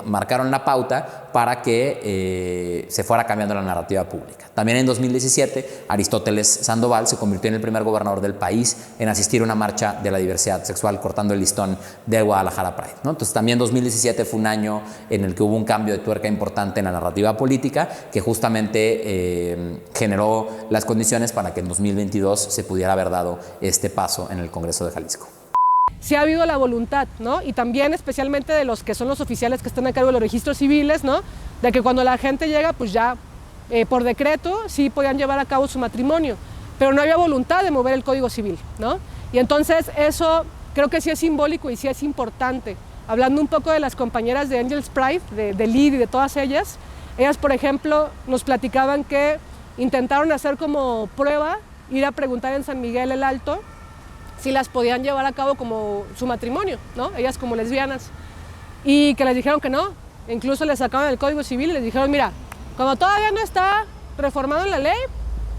marcaron la pauta para que se fuera cambiando la narrativa pública. También en 2017, Aristóteles Sandoval se convirtió en el primer gobernador del país en asistir a una marcha de la diversidad sexual, cortando el listón del Guadalajara Pride, ¿no? Entonces también 2017 fue un año en el que hubo un cambio de tuerca importante en la narrativa política que justamente generó las condiciones para que en 2022 se pudiera haber dado este paso en el Congreso de Jalisco. Sí ha habido la voluntad, ¿no? Y también especialmente de los que son los oficiales que están a cargo de los registros civiles, ¿no? De que cuando la gente llega, pues ya por decreto sí podían llevar a cabo su matrimonio, pero no había voluntad de mover el Código Civil, ¿no? Y entonces eso creo que sí es simbólico y sí es importante. Hablando un poco de las compañeras de Angels Pride, de Lid y de todas ellas, por ejemplo, nos platicaban que intentaron hacer como prueba, ir a preguntar en San Miguel el Alto si las podían llevar a cabo como su matrimonio, ¿no? Ellas como lesbianas, y que les dijeron que no, incluso les sacaron el Código Civil y les dijeron, mira, como todavía no está reformado en la ley,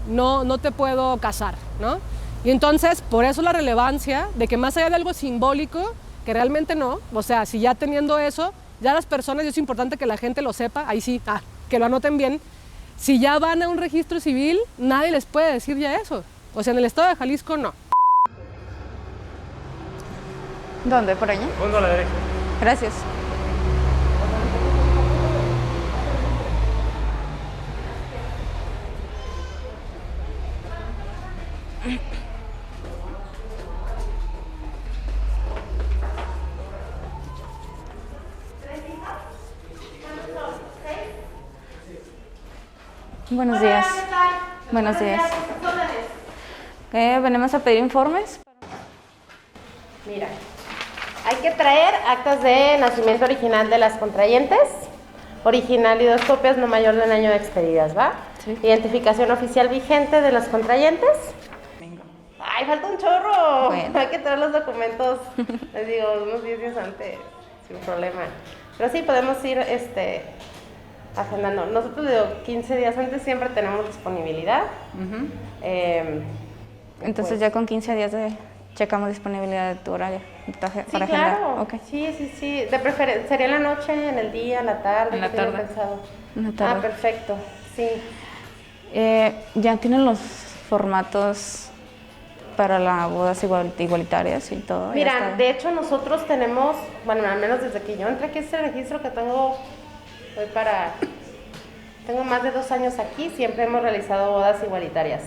no te puedo casar, ¿no? Y entonces, por eso la relevancia de que más allá de algo simbólico, que realmente no, o sea, si ya teniendo eso, Ya las personas, y es importante que la gente lo sepa, ahí sí, que lo anoten bien, si ya van a un registro civil, nadie les puede decir ya eso. O sea, en el estado de Jalisco no. ¿Dónde? ¿Por allá? Fondo a la derecha. Gracias. Buenos días. Buenos días. Venimos a pedir informes. Mira, hay que traer actas de nacimiento original de las contrayentes, original y 2 copias no mayor de un año de expedidas, ¿va? Sí. Identificación oficial vigente de los contrayentes. Venga. ¡Ay, falta un chorro! Bueno. Hay que traer los documentos, les digo, unos 10 días antes, sin problema. Pero sí, podemos ir agendando. Nosotros, digo, 15 días antes siempre tenemos disponibilidad. Entonces pues, ya con 15 días checamos disponibilidad de tu horario para agendar. Claro. Okay. Sí. De preferencia, ¿sería en la noche, en el día, en la tarde? En la tarde. Pensado? En la tarde. Perfecto, sí. ¿Ya tienen los formatos para las bodas igualitarias y todo? Mira, de hecho nosotros tenemos, bueno, al menos desde que yo entré aquí, este registro que tengo, tengo más de 2 años aquí, siempre hemos realizado bodas igualitarias.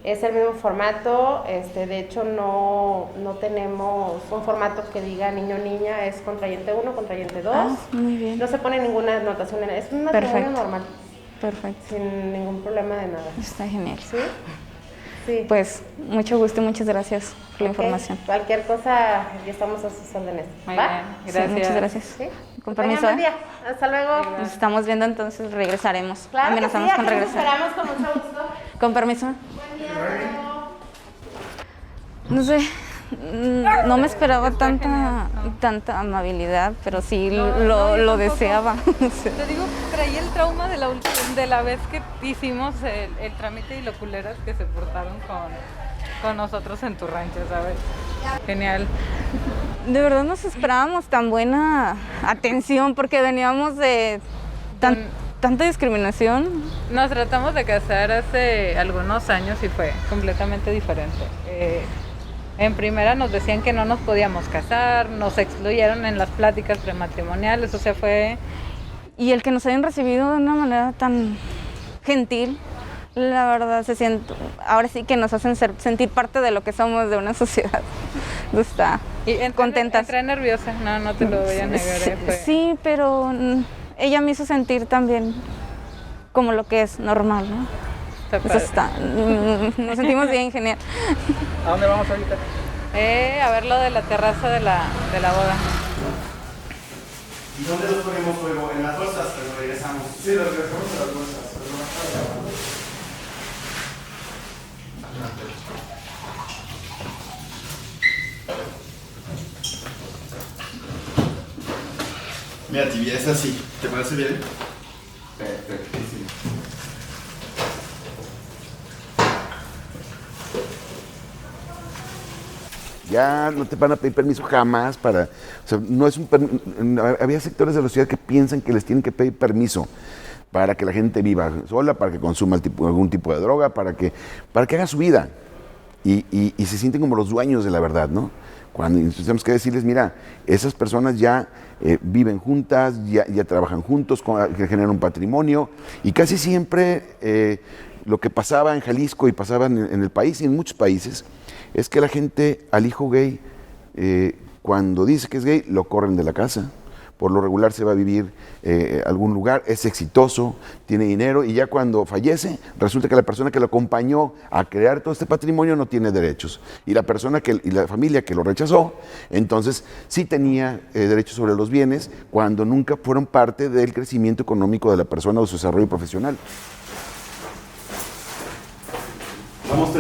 Es el mismo formato, de hecho no tenemos un formato que diga niño-niña, es contrayente 1, contrayente 2. Muy bien. No se pone ninguna anotación, es un matrimonio normal. Perfecto. Sin ningún problema de nada. Está genial. ¿Sí? Sí. Pues mucho gusto y muchas gracias por la información. Cualquier cosa, ya estamos a sus órdenes. Muy ¿Va? bien, gracias. Sí, muchas gracias. ¿Sí? Con permiso. Buen día. Hasta luego. Nos estamos viendo entonces, regresaremos. Claro, amenazamos que sí, con aquí regresar. Nos esperamos con mucho gusto. Con permiso. Buen día. No sé, no me esperaba tanta amabilidad, pero sí lo deseaba. Te digo, traía el trauma de la vez que hicimos el trámite y lo culeras que se portaron con nosotros en tu rancho, ¿sabes? Genial. De verdad nos esperábamos tan buena atención porque veníamos de tanta discriminación. Nos tratamos de casar hace algunos años y fue completamente diferente. En primera nos decían que no nos podíamos casar, nos excluyeron en las pláticas prematrimoniales, o sea, fue... Y el que nos hayan recibido de una manera tan gentil, la verdad se siente, ahora sí que nos hacen sentir parte de lo que somos de una sociedad. Está contentas. Entré nerviosa, no te lo voy a negar. Sí, pero ella me hizo sentir también como lo que es normal, ¿no? Eso está. Nos sentimos bien, genial. ¿A dónde vamos ahorita? A ver lo de la terraza de la boda. ¿Y dónde los ponemos luego? En las bolsas, pero regresamos. Sí, los regresamos a las bolsas. Mira, tibia, es así. ¿Te parece bien? Perfectísimo. Ya no te van a pedir permiso jamás para... O sea, no es había sectores de la sociedad que piensan que les tienen que pedir permiso para que la gente viva sola, para que consuma algún tipo de droga, para que haga su vida. Y se sienten como los dueños de la verdad, ¿no? Cuando tenemos que decirles, mira, esas personas ya viven juntas, ya trabajan juntos, que generan un patrimonio, y casi siempre lo que pasaba en Jalisco y pasaba en el país y en muchos países es que la gente al hijo gay, cuando dice que es gay, lo corren de la casa. Por lo regular se va a vivir a algún lugar, es exitoso, tiene dinero, y ya cuando fallece, resulta que la persona que lo acompañó a crear todo este patrimonio no tiene derechos. Y la persona y la familia que lo rechazó, entonces sí tenía derechos sobre los bienes, cuando nunca fueron parte del crecimiento económico de la persona o su desarrollo profesional. Vamos,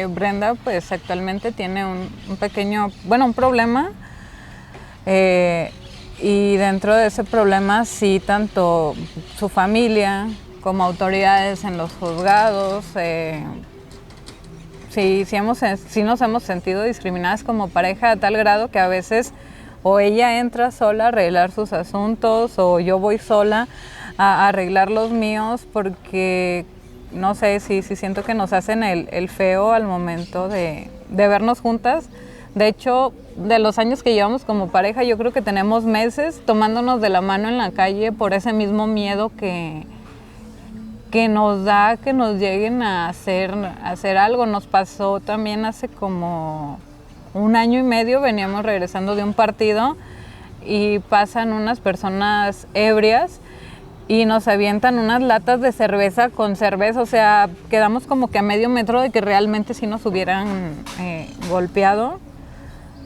Brenda pues actualmente tiene un pequeño, un problema, y dentro de ese problema sí tanto su familia como autoridades en los juzgados, sí nos hemos sentido discriminadas como pareja a tal grado que a veces o ella entra sola a arreglar sus asuntos o yo voy sola a arreglar los míos, porque no sé, si siento que nos hacen el feo al momento de vernos juntas. De hecho, de los años que llevamos como pareja, yo creo que tenemos meses tomándonos de la mano en la calle por ese mismo miedo que nos da que nos lleguen a hacer algo. Nos pasó también hace como 1 año y medio, veníamos regresando de un partido y pasan unas personas ebrias y nos avientan unas latas de cerveza con cerveza, o sea, quedamos como que a medio metro de que realmente sí nos hubieran golpeado.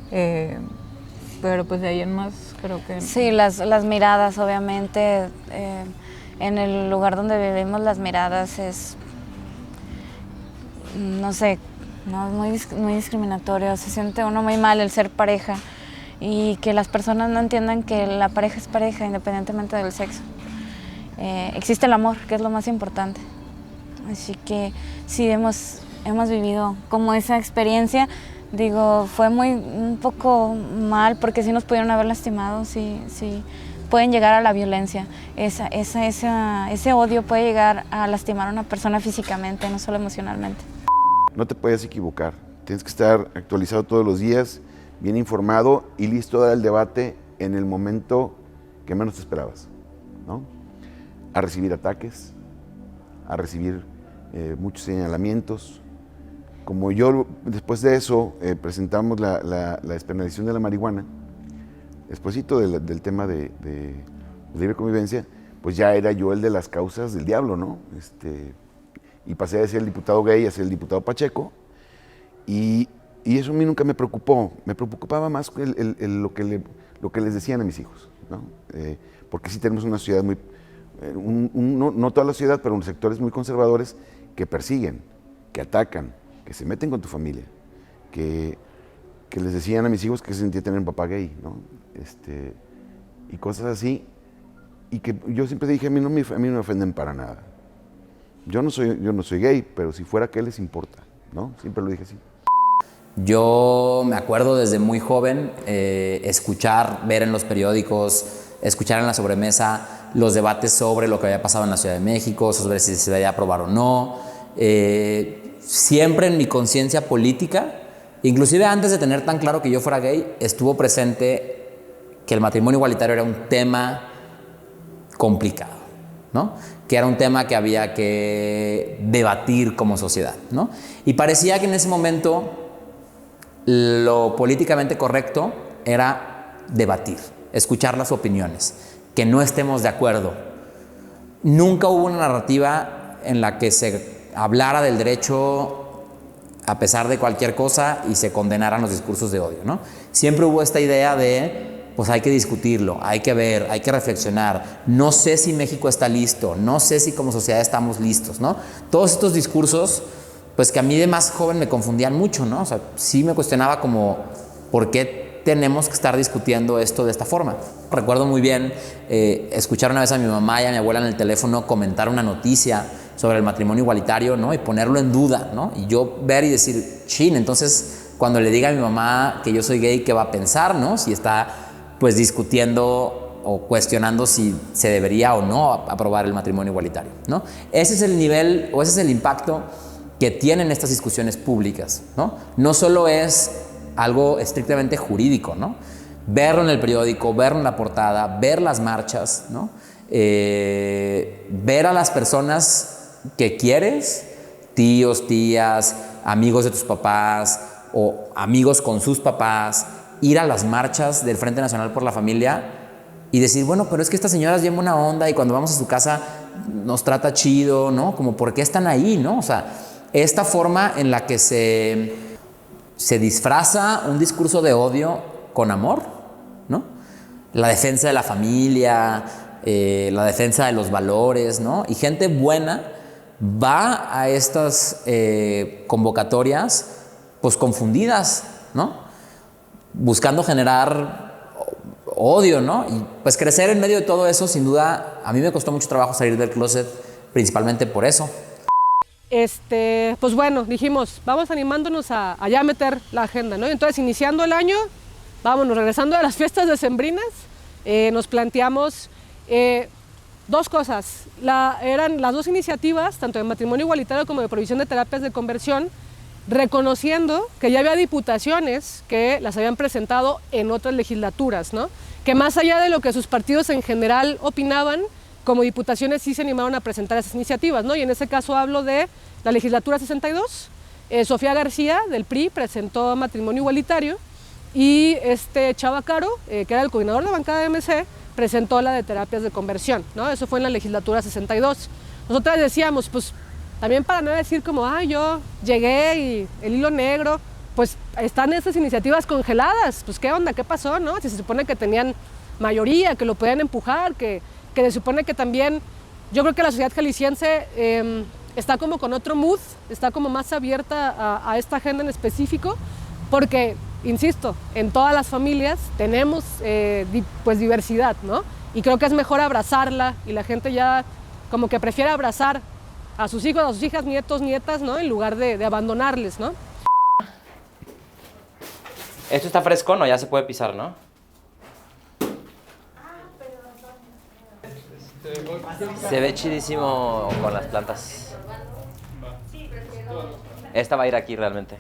Pero pues de ahí en más creo que... Sí, las miradas, obviamente, en el lugar donde vivimos las miradas es, no sé, no, muy discriminatorio, se siente uno muy mal el ser pareja y que las personas no entiendan que la pareja es pareja independientemente del sexo. Existe el amor, que es lo más importante. Así que sí, hemos vivido como esa experiencia. Digo, fue un poco mal porque sí nos pudieron haber lastimado, sí pueden llegar a la violencia. Ese odio puede llegar a lastimar a una persona físicamente, no solo emocionalmente. No te puedes equivocar, tienes que estar actualizado todos los días, bien informado y listo a dar el debate en el momento que menos te esperabas, ¿no? A recibir ataques, a recibir muchos señalamientos. Como yo, después de eso, presentamos la despenalización de la marihuana, despuésito del tema de libre convivencia, pues ya era yo el de las causas del diablo, ¿no? Y pasé de ser el diputado gay a ser el diputado Pacheco, y eso a mí nunca me preocupó. Me preocupaba más lo que les decían a mis hijos, ¿no? Porque sí tenemos una sociedad muy... no toda la sociedad, pero unos sectores muy conservadores que persiguen, que atacan, que se meten con tu familia, que les decían a mis hijos que se sentía tener un papá gay, ¿no? Y cosas así, y que yo siempre dije, a mí no me ofenden para nada. Yo no soy gay, pero si fuera, ¿qué les importa? ¿No? Siempre lo dije así. Yo me acuerdo desde muy joven escuchar, ver en los periódicos, escuchar en la sobremesa los debates sobre lo que había pasado en la Ciudad de México, sobre si se debía aprobar o no. Siempre en mi conciencia política, inclusive antes de tener tan claro que yo fuera gay, estuvo presente que el matrimonio igualitario era un tema complicado, ¿no? Que era un tema que había que debatir como sociedad, ¿no? Y parecía que en ese momento lo políticamente correcto era debatir, escuchar las opiniones, que no estemos de acuerdo. Nunca hubo una narrativa en la que se hablara del derecho a pesar de cualquier cosa y se condenaran los discursos de odio, ¿no? Siempre hubo esta idea de, pues hay que discutirlo, hay que ver, hay que reflexionar. No sé si México está listo, no sé si como sociedad estamos listos, ¿no? Todos estos discursos, pues que a mí de más joven me confundían mucho, ¿no? O sea, sí me cuestionaba como, ¿por qué tenemos que estar discutiendo esto de esta forma? Recuerdo muy bien escuchar una vez a mi mamá y a mi abuela en el teléfono comentar una noticia sobre el matrimonio igualitario, ¿no? Y ponerlo en duda, ¿no? Y yo ver y decir, chin, entonces cuando le diga a mi mamá que yo soy gay, ¿qué va a pensar, no? Si está, pues, discutiendo o cuestionando si se debería o no aprobar el matrimonio igualitario, ¿no? Ese es el nivel o ese es el impacto que tienen estas discusiones públicas, ¿no? No solo es algo estrictamente jurídico, ¿no? Verlo en el periódico, verlo en la portada, ver las marchas, ¿no? Ver a las personas que quieres, tíos, tías, amigos de tus papás o amigos con sus papás, ir a las marchas del Frente Nacional por la Familia y decir, bueno, pero es que esta señora es bien buena onda y cuando vamos a su casa nos trata chido, ¿no? Como, ¿por qué están ahí, no? O sea, esta forma en la que se disfraza un discurso de odio con amor, ¿no? La defensa de la familia, la defensa de los valores, ¿no? Y gente buena va a estas convocatorias, pues confundidas, ¿no? Buscando generar odio, ¿no? Y pues crecer en medio de todo eso, sin duda, a mí me costó mucho trabajo salir del closet, principalmente por eso. Pues bueno, dijimos, vamos animándonos a ya meter la agenda, ¿no? Entonces, iniciando el año, vámonos, regresando de las fiestas decembrinas, nos planteamos dos cosas. Eran las dos iniciativas, tanto de matrimonio igualitario como de provisión de terapias de conversión, reconociendo que ya había diputaciones que las habían presentado en otras legislaturas, ¿no? Que más allá de lo que sus partidos en general opinaban, como diputaciones sí se animaron a presentar esas iniciativas, ¿no? Y en ese caso hablo de la legislatura 62, Sofía García del PRI presentó matrimonio igualitario y Chava Caro, que era el coordinador de bancada de MC, presentó la de terapias de conversión, ¿no? Eso fue en la legislatura 62. Nosotras decíamos, pues también para no decir como, yo llegué y el hilo negro, pues están estas iniciativas congeladas, pues qué onda, qué pasó, ¿no? Si se supone que tenían mayoría, que lo podían empujar, que se supone que también, yo creo que la sociedad jalisciense está como con otro mood, está como más abierta a esta agenda en específico, porque, insisto, en todas las familias tenemos pues diversidad, ¿no? Y creo que es mejor abrazarla y la gente ya como que prefiere abrazar a sus hijos, a sus hijas, nietos, nietas, ¿no? En lugar de abandonarles, ¿no? Esto está fresco, ¿no? Ya se puede pisar, ¿no? Se ve chidísimo con las plantas. Esta va a ir aquí realmente.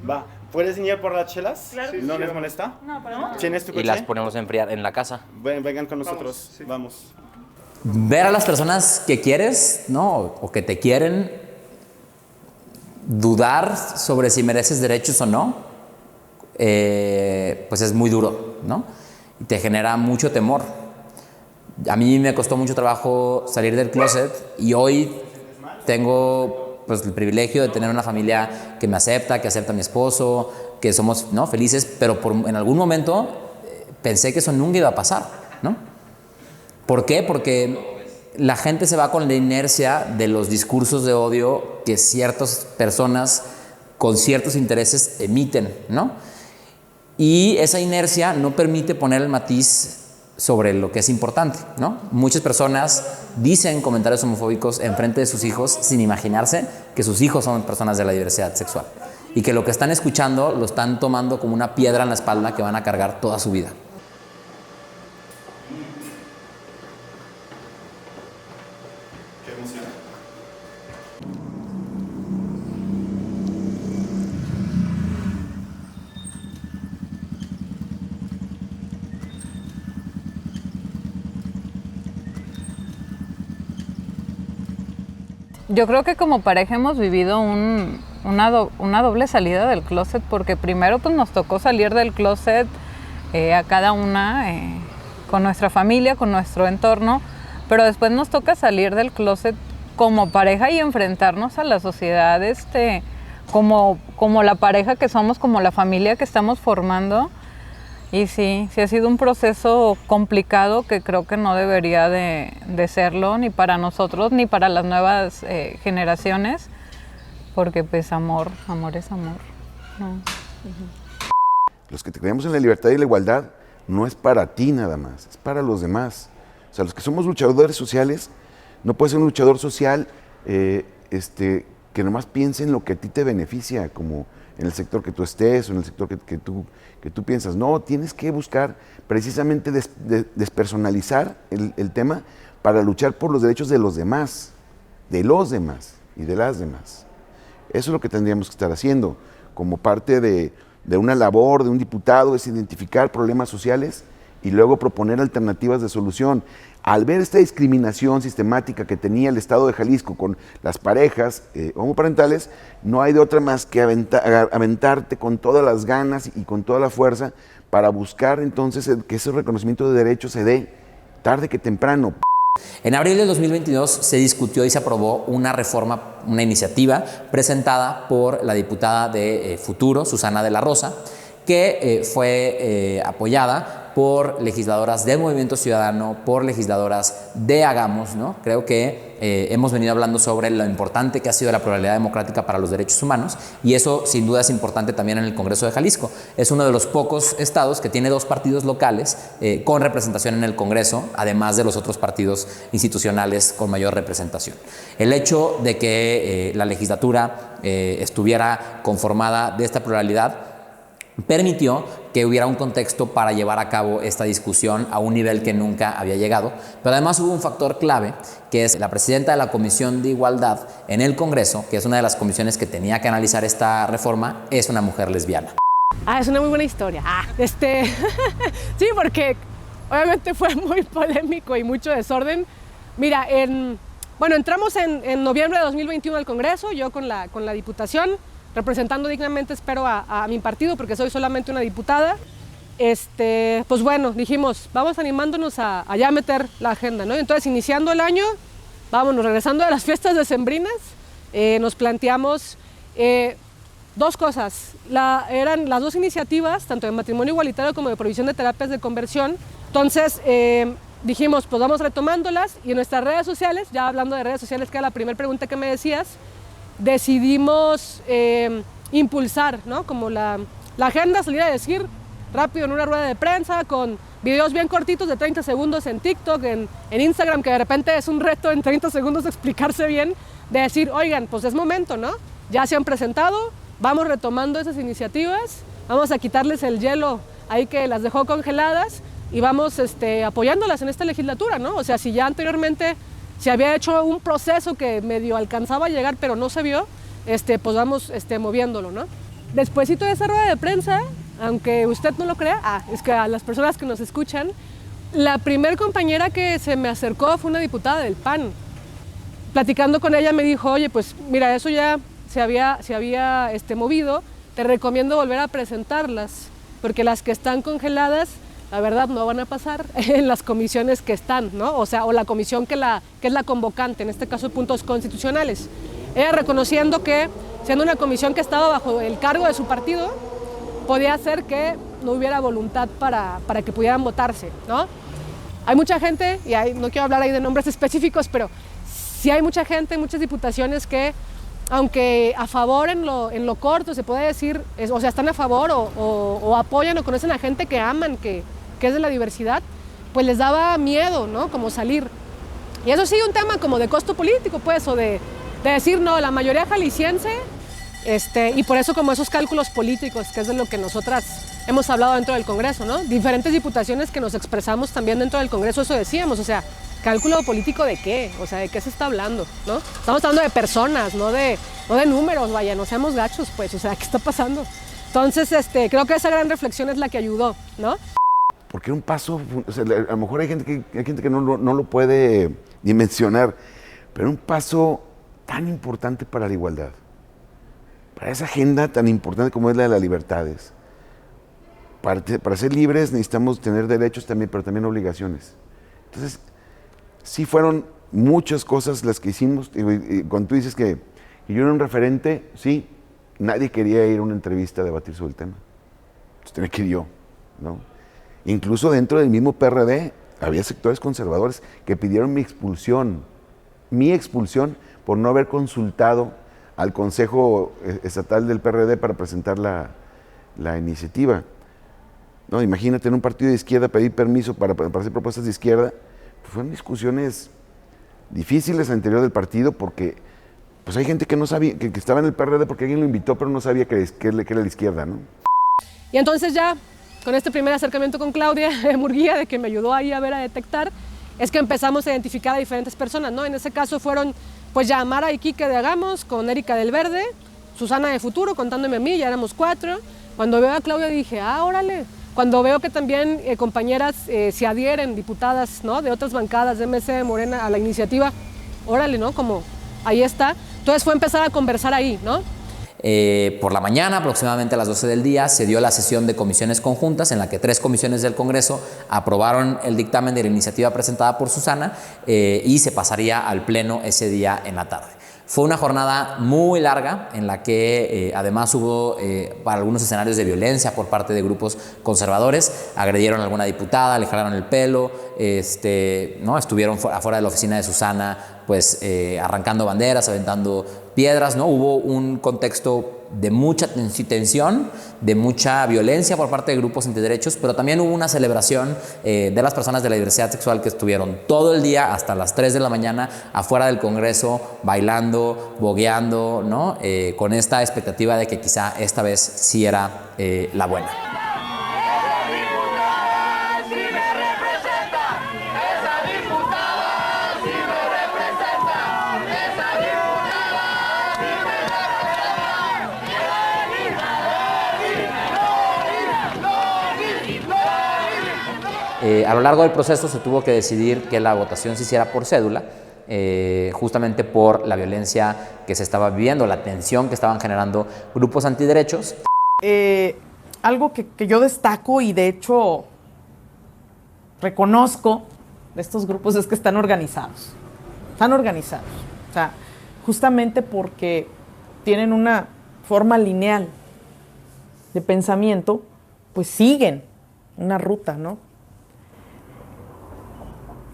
Va. ¿Puedes venir por las chelas? Claro. ¿No les molesta? No, para nada. ¿Tienes tu coche? Y las ponemos a enfriar en la casa. Vengan con nosotros. Vamos. Ver a las personas que quieres, ¿no? O que te quieren, dudar sobre si mereces derechos o no, pues es muy duro, ¿no? Y te genera mucho temor. A mí me costó mucho trabajo salir del closet y hoy tengo pues el privilegio de tener una familia que me acepta, que acepta a mi esposo, que somos, ¿no?, felices, pero en algún momento pensé que eso nunca iba a pasar, ¿no? ¿Por qué? Porque la gente se va con la inercia de los discursos de odio que ciertas personas con ciertos intereses emiten, ¿no? Y esa inercia no permite poner el matiz sobre lo que es importante, ¿no? Muchas personas dicen comentarios homofóbicos enfrente de sus hijos sin imaginarse que sus hijos son personas de la diversidad sexual y que lo que están escuchando lo están tomando como una piedra en la espalda que van a cargar toda su vida. Qué emoción. Yo creo que como pareja hemos vivido una doble salida del closet, porque primero pues nos tocó salir del closet a cada una con nuestra familia, con nuestro entorno, pero después nos toca salir del closet como pareja y enfrentarnos a la sociedad como la pareja que somos, como la familia que estamos formando. Y sí ha sido un proceso complicado que creo que no debería de serlo ni para nosotros ni para las nuevas generaciones, porque pues amor es amor, ¿no? Los que creemos en la libertad y la igualdad no es para ti nada más, es para los demás. O sea, los que somos luchadores sociales, no puedes ser un luchador social que nomás piense en lo que a ti te beneficia, como en el sector que tú estés o en el sector que tú piensas. No, tienes que buscar precisamente despersonalizar el tema para luchar por los derechos de los demás y de las demás. Eso es lo que tendríamos que estar haciendo como parte de una labor de un diputado, es identificar problemas sociales y luego proponer alternativas de solución. Al ver esta discriminación sistemática que tenía el Estado de Jalisco con las parejas homoparentales, no hay de otra más que aventarte con todas las ganas y con toda la fuerza para buscar entonces que ese reconocimiento de derechos se dé tarde que temprano. En abril del 2022 se discutió y se aprobó una reforma, una iniciativa presentada por la diputada de Futuro, Susana de la Rosa, que fue apoyada por legisladoras del Movimiento Ciudadano, por legisladoras de Hagamos, ¿no? Creo que hemos venido hablando sobre lo importante que ha sido la pluralidad democrática para los derechos humanos, y eso sin duda es importante también en el Congreso de Jalisco. Es uno de los pocos estados que tiene 2 partidos locales con representación en el Congreso, además de los otros partidos institucionales con mayor representación. El hecho de que la legislatura estuviera conformada de esta pluralidad permitió que hubiera un contexto para llevar a cabo esta discusión a un nivel que nunca había llegado. Pero además hubo un factor clave, que es la presidenta de la Comisión de Igualdad en el Congreso, que es una de las comisiones que tenía que analizar esta reforma, es una mujer lesbiana. Es una muy buena historia. Sí, porque obviamente fue muy polémico y mucho desorden. Mira, entramos en noviembre de 2021 al Congreso, yo con la Diputación, representando dignamente, espero, a mi partido, porque soy solamente una diputada. Pues bueno, dijimos, vamos animándonos a ya meter la agenda, ¿no? Entonces, iniciando el año, vámonos, regresando de las fiestas decembrinas, nos planteamos dos cosas. Eran las dos iniciativas, tanto de matrimonio igualitario como de provisión de terapias de conversión. Entonces, dijimos, pues vamos retomándolas, y en nuestras redes sociales, ya hablando de redes sociales, que era la primera pregunta que me decías, decidimos impulsar, ¿no? Como la agenda, salir a decir rápido en una rueda de prensa, con videos bien cortitos de 30 segundos en TikTok, en Instagram, que de repente es un reto en 30 segundos explicarse bien, de decir, oigan, pues es momento, ¿no? Ya se han presentado, vamos retomando esas iniciativas, vamos a quitarles el hielo ahí que las dejó congeladas, y vamos apoyándolas en esta legislatura, ¿no? O sea, si ya anteriormente se había hecho un proceso que medio alcanzaba a llegar, pero no se vio, pues vamos moviéndolo, ¿no? Despuésito de esa rueda de prensa, aunque usted no lo crea, es que a las personas que nos escuchan, la primer compañera que se me acercó fue una diputada del PAN. Platicando con ella me dijo, oye, pues mira, eso ya se había movido, te recomiendo volver a presentarlas, porque las que están congeladas, la verdad, no van a pasar en las comisiones que están, ¿no? O sea, o la comisión que es la convocante, en este caso puntos constitucionales. Ella reconociendo que, siendo una comisión que estaba bajo el cargo de su partido, podía hacer que no hubiera voluntad para que pudieran votarse, ¿no? Hay mucha gente, y no quiero hablar ahí de nombres específicos, pero sí hay mucha gente, muchas diputaciones que, aunque a favor en lo corto, se puede decir, o sea, están a favor o apoyan o conocen a gente que aman, que es de la diversidad, pues les daba miedo, ¿no? Como salir. Y eso sí, un tema como de costo político, pues, o de decir, no, la mayoría jalisciense, y por eso como esos cálculos políticos, que es de lo que nosotras hemos hablado dentro del Congreso, ¿no? Diferentes diputaciones que nos expresamos también dentro del Congreso, eso decíamos, o sea, ¿cálculo político de qué? O sea, ¿de qué se está hablando? ¿No? Estamos hablando de personas, no de números, vaya, no seamos gachos, pues, o sea, ¿qué está pasando? Entonces, creo que esa gran reflexión es la que ayudó, ¿no? Porque un paso, o sea, a lo mejor hay gente que no lo puede dimensionar, pero un paso tan importante para la igualdad, para esa agenda tan importante como es la de las libertades. Para ser libres necesitamos tener derechos también, pero también obligaciones. Entonces, sí fueron muchas cosas las que hicimos. Y cuando tú dices que yo era un referente, sí, nadie quería ir a una entrevista a debatir sobre el tema. Entonces tenía que ir yo, ¿no? Incluso dentro del mismo PRD había sectores conservadores que pidieron mi expulsión por no haber consultado al Consejo Estatal del PRD para presentar la iniciativa. No, imagínate en un partido de izquierda pedir permiso para hacer propuestas de izquierda. Fueron discusiones difíciles al interior del partido porque pues hay gente que no sabía, que estaba en el PRD porque alguien lo invitó, pero no sabía que era la izquierda, ¿no? Y entonces ya, con este primer acercamiento con Claudia Murguía, de que me ayudó ahí a detectar, es que empezamos a identificar a diferentes personas, ¿no? En ese caso fueron, pues ya Mara y Quique de Hagamos, con Erika del Verde, Susana de Futuro, contándome a mí, ya éramos 4. Cuando veo a Claudia dije, órale. Cuando veo que también compañeras se adhieren, diputadas, ¿no? De otras bancadas, de MC, de Morena, a la iniciativa, órale, ¿no? Como ahí está. Entonces fue empezar a conversar ahí, ¿no? Por la mañana, aproximadamente a las 12 del día, se dio la sesión de comisiones conjuntas en la que 3 comisiones del Congreso aprobaron el dictamen de la iniciativa presentada por Susana y se pasaría al Pleno ese día en la tarde. Fue una jornada muy larga en la que además hubo para algunos escenarios de violencia por parte de grupos conservadores. Agredieron a alguna diputada, le jalaron el pelo, ¿no? Estuvieron afuera de la oficina de Susana pues arrancando banderas, aventando piedras, ¿no? Hubo un contexto de mucha tensión, de mucha violencia por parte de grupos antiderechos, pero también hubo una celebración de las personas de la diversidad sexual que estuvieron todo el día hasta las 3 de la mañana afuera del Congreso, bailando, bogueando, ¿no? Con esta expectativa de que quizá esta vez sí era la buena. A lo largo del proceso se tuvo que decidir que la votación se hiciera por cédula, justamente por la violencia que se estaba viviendo, la tensión que estaban generando grupos antiderechos. Algo que yo destaco y de hecho reconozco de estos grupos es que están organizados. Están organizados. O sea, justamente porque tienen una forma lineal de pensamiento, pues siguen una ruta, ¿no?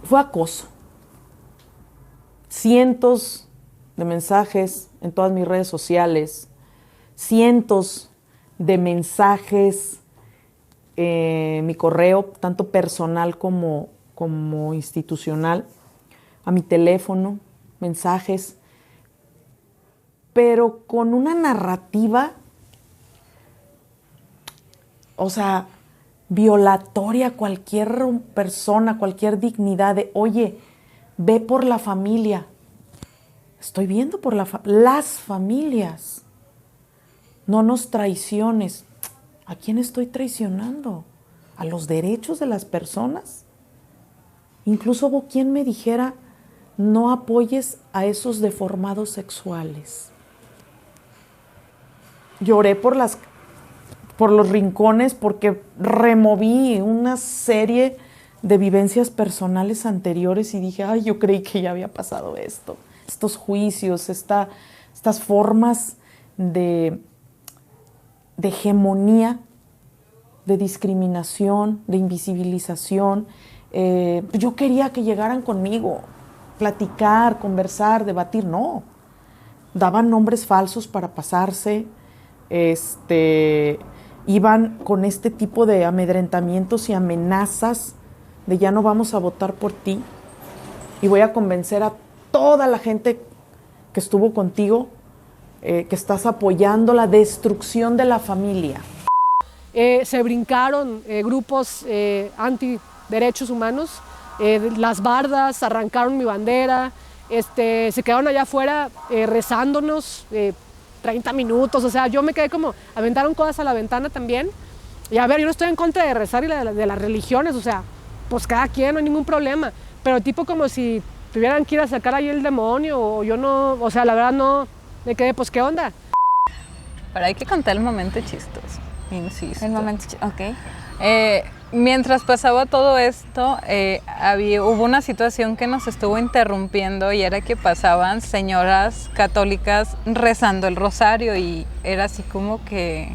Fue acoso. Cientos de mensajes en todas mis redes sociales, cientos de mensajes en mi correo, tanto personal como institucional, a mi teléfono, mensajes, pero con una narrativa, o sea, violatoria a cualquier persona, cualquier dignidad de, oye, ve por la familia. Estoy viendo por las familias. No nos traiciones. ¿A quién estoy traicionando? ¿A los derechos de las personas? Incluso hubo quien me dijera, no apoyes a esos deformados sexuales. Lloré por los rincones porque removí una serie de vivencias personales anteriores y dije, ay, yo creí que ya había pasado esto. Estos juicios, estas formas de hegemonía, de discriminación, de invisibilización. Yo quería que llegaran conmigo, platicar, conversar, debatir. No, daban nombres falsos para pasarse, iban con este tipo de amedrentamientos y amenazas de ya no vamos a votar por ti y voy a convencer a toda la gente que estuvo contigo que estás apoyando la destrucción de la familia. Se brincaron grupos anti-derechos humanos, las bardas, arrancaron mi bandera, se quedaron allá afuera rezándonos 30 minutos, o sea, yo me quedé como, aventaron cosas a la ventana también. Y a ver, yo no estoy en contra de rezar y de las religiones, o sea, pues cada quien, no hay ningún problema, pero tipo como si tuvieran que ir a sacar ahí el demonio, o yo no, o sea, la verdad no, me quedé, pues, ¿qué onda? Pero hay que contar el momento chistoso, insisto. El momento chistoso, ok. Mientras pasaba todo esto, hubo una situación que nos estuvo interrumpiendo y era que pasaban señoras católicas rezando el rosario y era así como que...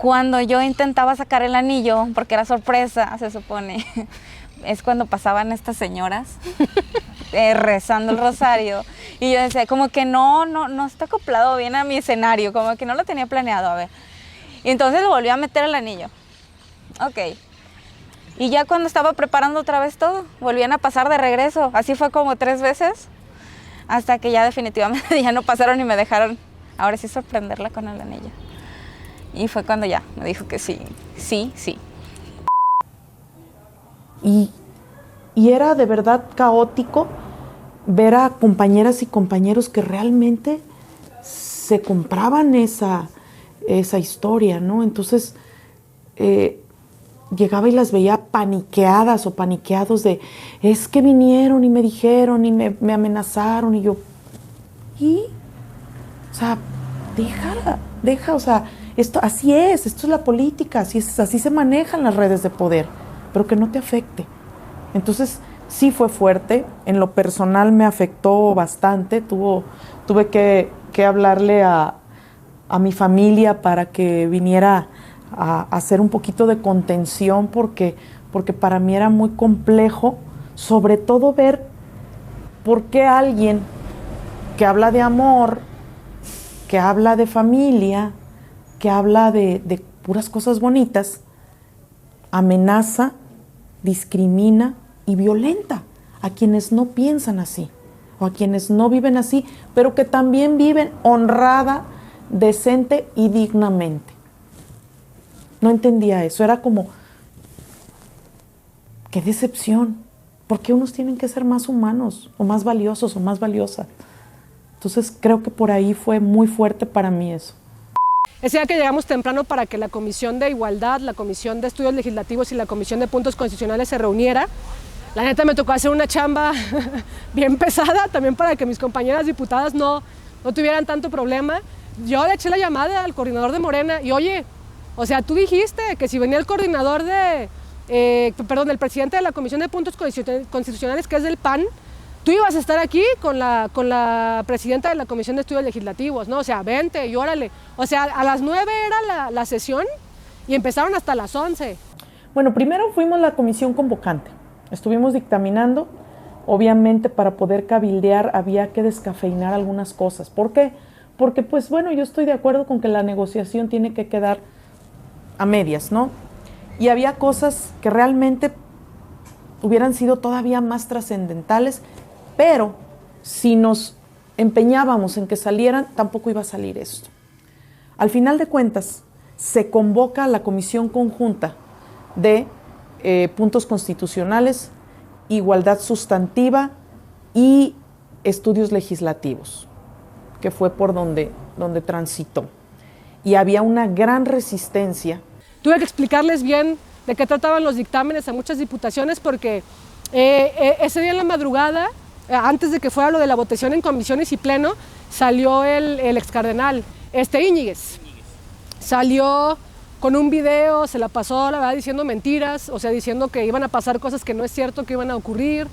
Cuando yo intentaba sacar el anillo, porque era sorpresa, se supone, es cuando pasaban estas señoras rezando el rosario y yo decía como que no está acoplado bien a mi escenario, como que no lo tenía planeado, a ver. Y entonces lo volví a meter el anillo. Ok. Y ya cuando estaba preparando otra vez todo, volvían a pasar de regreso. Así fue como 3 veces, hasta que ya definitivamente ya no pasaron y me dejaron, ahora sí, sorprenderla con el anillo. Y fue cuando ya me dijo que sí. Y era de verdad caótico ver a compañeras y compañeros que realmente se compraban esa historia, ¿no? Entonces, llegaba y las veía paniqueadas o paniqueados de, es que vinieron y me dijeron y me amenazaron y yo, o sea, deja, o sea, esto es la política, así se manejan las redes de poder, pero que no te afecte. Entonces, sí fue fuerte, en lo personal me afectó bastante, tuve que hablarle a mi familia para que viniera a hacer un poquito de contención porque para mí era muy complejo, sobre todo ver ¿por qué alguien que habla de amor, que habla de familia, que habla de puras cosas bonitas, amenaza, discrimina y violenta a quienes no piensan así o a quienes no viven así, pero que también viven honrada, decente y dignamente? No entendía eso, era como, qué decepción, ¿por qué unos tienen que ser más humanos o más valiosos o más valiosas? Entonces creo que por ahí fue muy fuerte para mí eso. Ese día que llegamos temprano para que la Comisión de Igualdad, la Comisión de Estudios Legislativos y la Comisión de Puntos Constitucionales se reuniera, la neta me tocó hacer una chamba bien pesada también para que mis compañeras diputadas no tuvieran tanto problema. Yo le eché la llamada al coordinador de Morena y oye, o sea, tú dijiste que si venía el coordinador del presidente de la Comisión de Puntos Constitucionales, que es del PAN, tú ibas a estar aquí con la presidenta de la Comisión de Estudios Legislativos, ¿no? O sea, vente y órale. O sea, a las 9 era la sesión y empezaron hasta las 11. Bueno, primero fuimos la comisión convocante. Estuvimos dictaminando. Obviamente, para poder cabildear había que descafeinar algunas cosas. ¿Por qué? Porque, pues bueno, yo estoy de acuerdo con que la negociación tiene que quedar a medias, ¿no? Y había cosas que realmente hubieran sido todavía más trascendentales, pero si nos empeñábamos en que salieran, tampoco iba a salir esto. Al final de cuentas, se convoca a la Comisión Conjunta de Puntos Constitucionales, Igualdad Sustantiva y Estudios Legislativos, que fue por donde transitó. Y había una gran resistencia. Tuve que explicarles bien de qué trataban los dictámenes a muchas diputaciones porque ese día en la madrugada, antes de que fuera lo de la votación en comisiones y pleno, salió el excardenal Íñiguez. Salió con un video, se la pasó, la verdad, diciendo mentiras, o sea, diciendo que iban a pasar cosas que no es cierto que iban a ocurrir,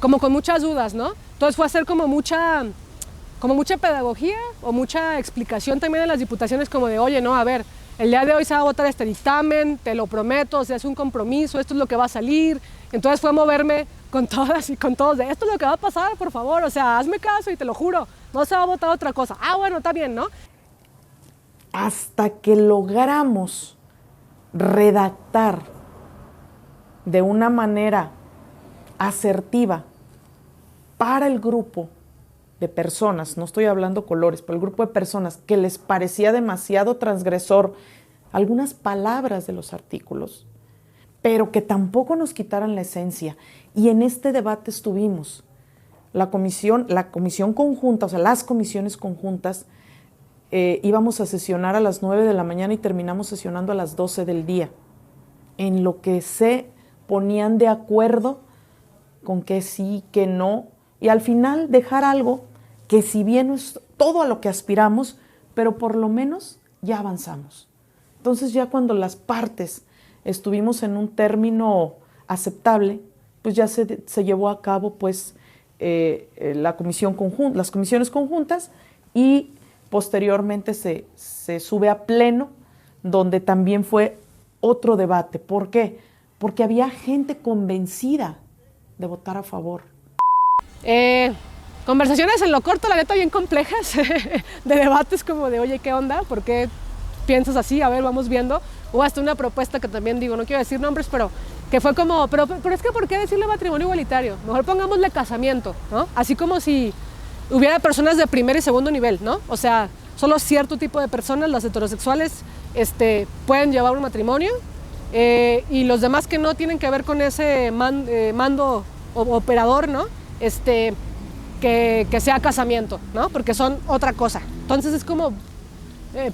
como con muchas dudas, ¿no? Entonces fue a hacer como mucha pedagogía o mucha explicación también en las diputaciones como de, oye, no, a ver, el día de hoy se va a votar este dictamen, te lo prometo, o sea, es un compromiso, esto es lo que va a salir. Entonces fue a moverme con todas y con todos de, esto es lo que va a pasar, por favor, o sea, hazme caso y te lo juro, no se va a votar otra cosa. Ah, bueno, está bien, ¿no? Hasta que logramos redactar de una manera asertiva para el grupo de personas, no estoy hablando colores, pero el grupo de personas que les parecía demasiado transgresor algunas palabras de los artículos, pero que tampoco nos quitaran la esencia. Y en este debate estuvimos la comisión conjunta, o sea, las comisiones conjuntas, íbamos a sesionar a las 9 de la mañana y terminamos sesionando a las 12 del día, en lo que se ponían de acuerdo con que sí, que no, y al final dejar algo que si bien no es todo a lo que aspiramos, pero por lo menos ya avanzamos. Entonces ya cuando las partes estuvimos en un término aceptable, pues ya se llevó a cabo pues las comisiones conjuntas y posteriormente se sube a pleno, donde también fue otro debate. ¿Por qué? Porque había gente convencida de votar a favor. Conversaciones en lo corto, la neta, bien complejas, de debates como de, oye, ¿qué onda? ¿Por qué piensas así? A ver, vamos viendo. Hubo hasta una propuesta que también digo, no quiero decir nombres, pero que fue como, pero es que ¿por qué decirle matrimonio igualitario? Mejor pongámosle casamiento, ¿no? Así como si hubiera personas de primer y segundo nivel, ¿no? O sea, solo cierto tipo de personas, las heterosexuales, pueden llevar un matrimonio y los demás que no tienen que ver con ese mando o operador, ¿no? Que sea casamiento, ¿no? Porque son otra cosa. Entonces es como,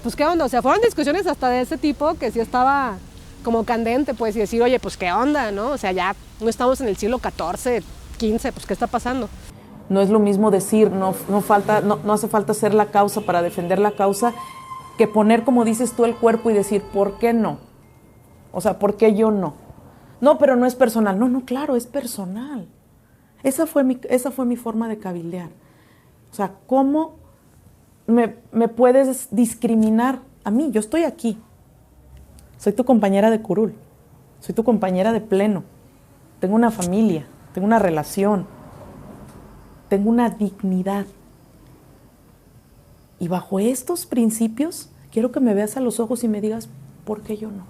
pues ¿qué onda? O sea, fueron discusiones hasta de ese tipo que sí estaba como candente, pues, y decir, oye, pues ¿qué onda, no? O sea, ya no estamos en el siglo XIV, XV, pues ¿qué está pasando? No es lo mismo decir, no hace falta ser la causa para defender la causa, que poner, como dices tú, el cuerpo y decir, ¿por qué no? O sea, ¿por qué yo no? No, pero no es personal. No, claro, es personal. Esa fue mi forma de cabildear. O sea, ¿cómo me puedes discriminar a mí? Yo estoy aquí. Soy tu compañera de curul. Soy tu compañera de pleno. Tengo una familia, tengo una relación. tengo una dignidad. Y bajo estos principios, quiero que me veas a los ojos y me digas, ¿por qué yo no?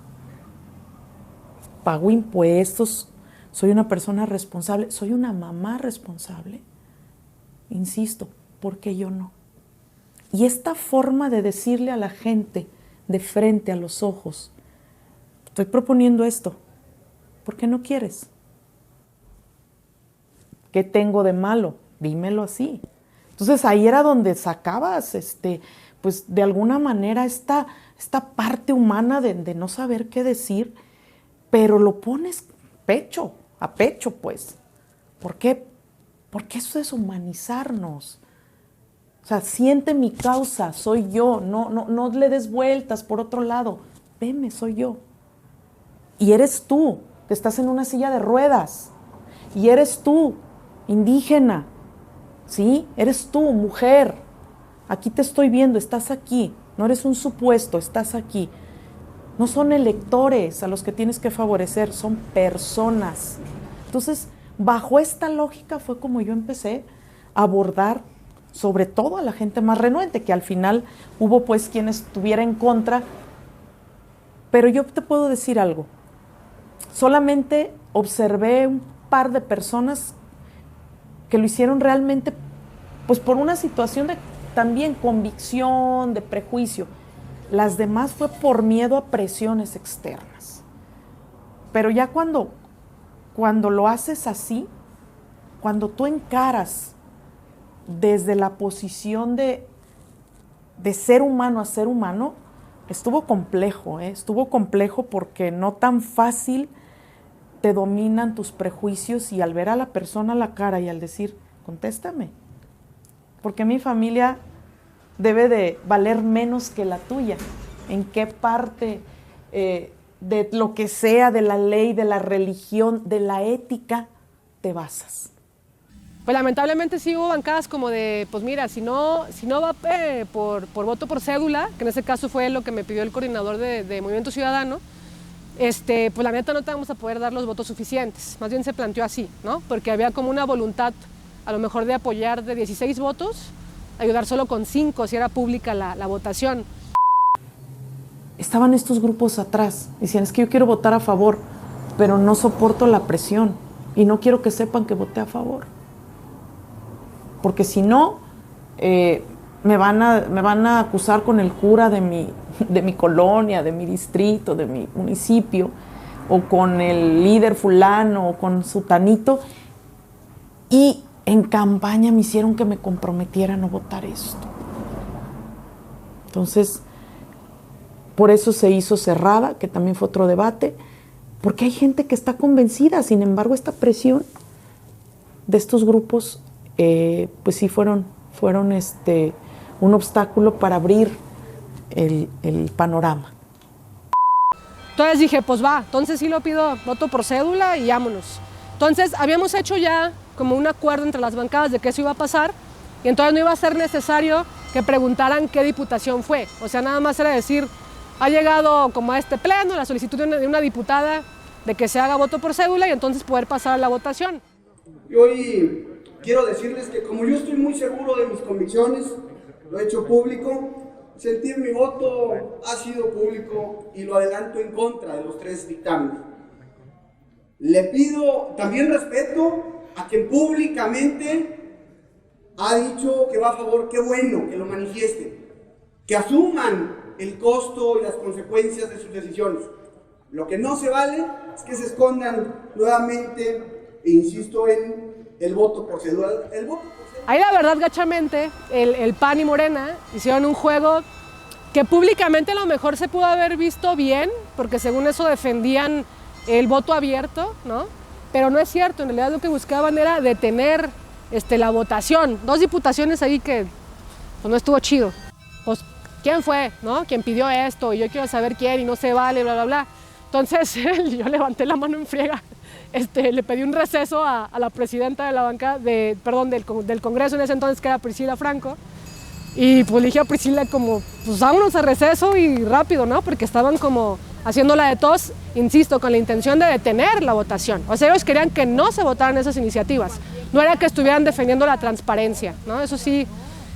Pago impuestos, soy una persona responsable, soy una mamá responsable. Insisto, ¿por qué yo no? Y esta forma de decirle a la gente de frente a los ojos, estoy proponiendo esto, ¿por qué no quieres? ¿Qué tengo de malo? Dímelo así. Entonces ahí era donde sacabas, pues de alguna manera esta parte humana de no saber qué decir, pero lo pones a pecho, pues. ¿Por qué? Porque eso es humanizarnos. O sea, siente mi causa, soy yo, no le des vueltas por otro lado. Veme, soy yo. Y eres tú, que estás en una silla de ruedas. Y eres tú, indígena. ¿Sí? Eres tú, mujer. Aquí te estoy viendo, estás aquí. No eres un supuesto, estás aquí. No son electores a los que tienes que favorecer, son personas. Entonces, bajo esta lógica fue como yo empecé a abordar sobre todo a la gente más renuente, que al final hubo pues quien estuviera en contra. Pero yo te puedo decir algo. Solamente observé un par de personas que lo hicieron realmente pues por una situación de también convicción, de prejuicio. Las demás fue por miedo a presiones externas. Pero ya cuando lo haces así, cuando tú encaras desde la posición de ser humano a ser humano, estuvo complejo porque no tan fácil te dominan tus prejuicios y al ver a la persona a la cara y al decir, contéstame, porque mi familia debe de valer menos que la tuya. ¿En qué parte de lo que sea, de la ley, de la religión, de la ética, te basas? Pues lamentablemente sí hubo bancadas como de, pues mira, si no va por voto por cédula, que en ese caso fue lo que me pidió el coordinador de Movimiento Ciudadano, pues la neta no te vamos a poder dar los votos suficientes. Más bien se planteó así, ¿no? Porque había como una voluntad a lo mejor de apoyar de 16 votos, ayudar solo con 5 si era pública la votación. Estaban estos grupos atrás, decían, es que yo quiero votar a favor, pero no soporto la presión y no quiero que sepan que voté a favor. Porque si no, me van a acusar con el cura de mi colonia, de mi distrito, de mi municipio, o con el líder fulano, o con sutanito. Y en campaña me hicieron que me comprometiera a no votar esto. Entonces, por eso se hizo cerrada, que también fue otro debate, porque hay gente que está convencida. Sin embargo, esta presión de estos grupos pues sí fueron un obstáculo para abrir el panorama. Entonces dije, pues va, entonces sí lo pido, voto por cédula y vámonos. Entonces habíamos hecho ya como un acuerdo entre las bancadas de que eso iba a pasar y entonces no iba a ser necesario que preguntaran qué diputación fue. O sea, nada más era decir, ha llegado como a este pleno la solicitud de una diputada de que se haga voto por cédula y entonces poder pasar a la votación. Y hoy quiero decirles que como yo estoy muy seguro de mis convicciones, lo he hecho público, sentir mi voto ha sido público y lo adelanto en contra de los 3 dictámenes. Le pido también respeto a quien públicamente ha dicho que va a favor, qué bueno que lo manifiesten, que asuman el costo y las consecuencias de sus decisiones. Lo que no se vale es que se escondan nuevamente, e insisto en el voto por cédula. Ahí la verdad, gachamente, el PAN y Morena hicieron un juego que públicamente a lo mejor se pudo haber visto bien, porque según eso defendían el voto abierto, ¿no? Pero no es cierto, en realidad lo que buscaban era detener la votación. 2 diputaciones ahí que pues, no estuvo chido. Pues, ¿quién fue, no? ¿Quién pidió esto? Y yo quiero saber quién y no se vale, bla, bla, bla. Entonces yo levanté la mano en friega. Le pedí un receso a la presidenta de la banca, del Congreso en ese entonces, que era Priscila Franco, y pues le dije a Priscila como, pues vámonos a receso y rápido, ¿no? Porque estaban como haciéndola de tos, insisto, con la intención de detener la votación. O sea, ellos querían que no se votaran esas iniciativas. no era que estuvieran defendiendo la transparencia, ¿no? Eso sí,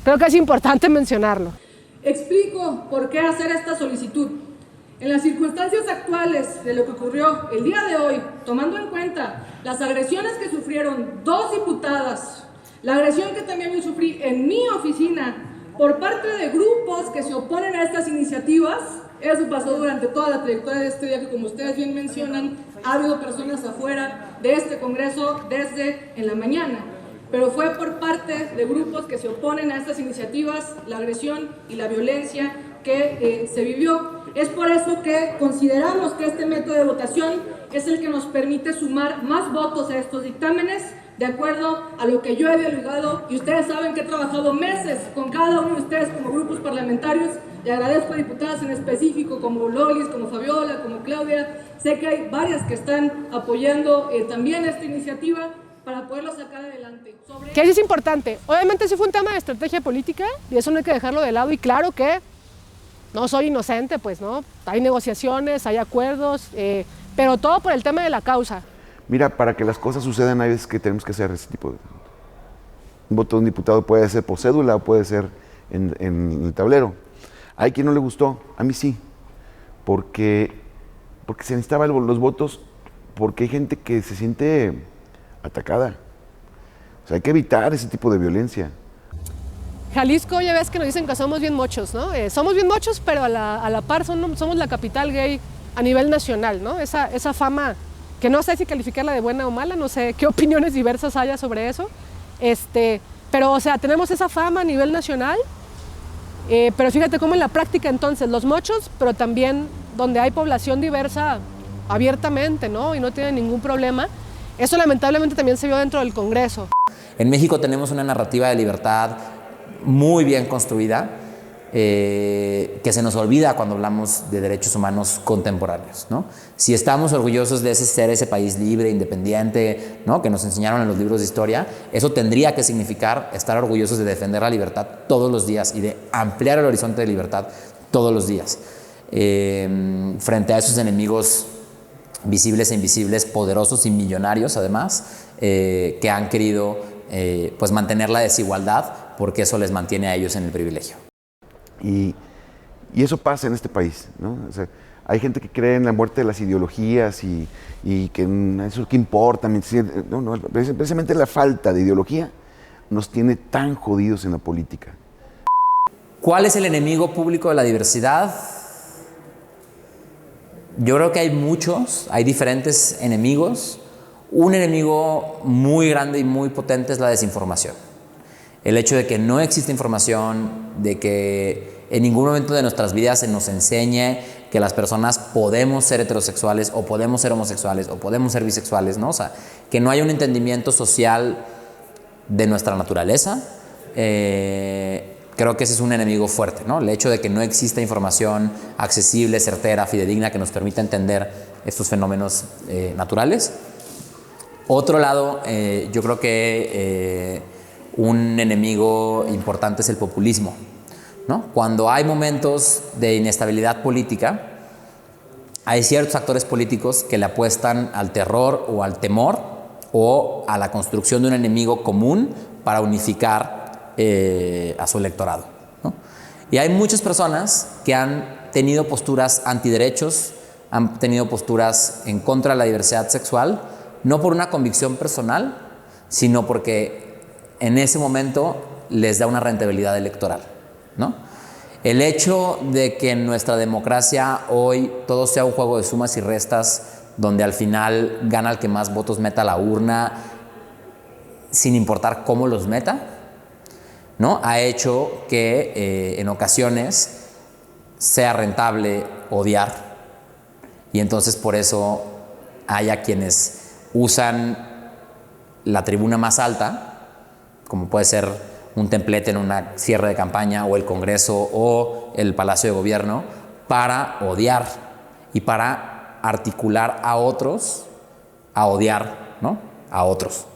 creo que es importante mencionarlo. Explico por qué hacer esta solicitud. En las circunstancias actuales de lo que ocurrió el día de hoy, tomando en cuenta las agresiones que sufrieron 2 diputadas, la agresión que también yo sufrí en mi oficina por parte de grupos que se oponen a estas iniciativas, eso pasó durante toda la trayectoria de este día, que como ustedes bien mencionan, ha habido personas afuera de este Congreso desde en la mañana, pero fue por parte de grupos que se oponen a estas iniciativas, la agresión y la violencia que se vivió. Es por eso que consideramos que este método de votación es el que nos permite sumar más votos a estos dictámenes, de acuerdo a lo que yo he dialogado, y ustedes saben que he trabajado meses con cada uno de ustedes como grupos parlamentarios. Le agradezco a diputadas en específico como Lolis, como Fabiola, como Claudia. Sé que hay varias que están apoyando también esta iniciativa para poderlo sacar adelante. Que eso es importante. Obviamente sí fue un tema de estrategia política y eso no hay que dejarlo de lado, y claro que no soy inocente, pues, ¿no? Hay negociaciones, hay acuerdos, pero todo por el tema de la causa. Mira, para que las cosas sucedan hay veces que tenemos que hacer ese tipo de... Un voto de un diputado puede ser por cédula o puede ser en el tablero. Hay quien no le gustó, a mí sí, porque se necesitaban los votos, porque hay gente que se siente atacada. O sea, hay que evitar ese tipo de violencia. Jalisco, ya ves que nos dicen que somos bien mochos, ¿no? Somos bien mochos, pero a la par somos la capital gay a nivel nacional, ¿no? Esa fama que no sé si calificarla de buena o mala, no sé qué opiniones diversas haya sobre eso, pero o sea, tenemos esa fama a nivel nacional, pero fíjate cómo en la práctica entonces los mochos, pero también donde hay población diversa abiertamente, ¿no? Y no tienen ningún problema, eso lamentablemente también se vio dentro del Congreso. En México tenemos una narrativa de libertad muy bien construida, que se nos olvida cuando hablamos de derechos humanos contemporáneos, ¿no? Si estamos orgullosos de ser ese país libre, independiente, ¿no? Que nos enseñaron en los libros de historia, eso tendría que significar estar orgullosos de defender la libertad todos los días y de ampliar el horizonte de libertad todos los días. Frente a esos enemigos visibles e invisibles, poderosos y millonarios además, que han querido pues mantener la desigualdad porque eso les mantiene a ellos en el privilegio. Y eso pasa en este país, ¿no? O sea, hay gente que cree en la muerte de las ideologías y que eso que importa. No, precisamente la falta de ideología nos tiene tan jodidos en la política. ¿Cuál es el enemigo público de la diversidad? Yo creo que hay muchos, hay diferentes enemigos. Un enemigo muy grande y muy potente es la desinformación. El hecho de que no existe información, de que en ningún momento de nuestras vidas se nos enseñe que las personas podemos ser heterosexuales o podemos ser homosexuales o podemos ser bisexuales, ¿no? O sea, que no haya un entendimiento social de nuestra naturaleza, creo que ese es un enemigo fuerte, ¿no? El hecho de que no exista información accesible, certera, fidedigna que nos permita entender estos fenómenos naturales. Otro lado, yo creo que un enemigo importante es el populismo, ¿no? Cuando hay momentos de inestabilidad política, hay ciertos actores políticos que le apuestan al terror o al temor o a la construcción de un enemigo común para unificar a su electorado, ¿no? Y hay muchas personas que han tenido posturas antiderechos, han tenido posturas en contra de la diversidad sexual, no por una convicción personal, sino porque en ese momento les da una rentabilidad electoral, ¿no? El hecho de que en nuestra democracia hoy todo sea un juego de sumas y restas, donde al final gana el que más votos meta a la urna, sin importar cómo los meta, ¿no? Ha hecho que en ocasiones sea rentable odiar, y entonces por eso haya quienes usan la tribuna más alta, como puede ser un templete en una cierre de campaña o el Congreso o el Palacio de Gobierno, para odiar y para articular a otros a odiar, ¿no? A otros.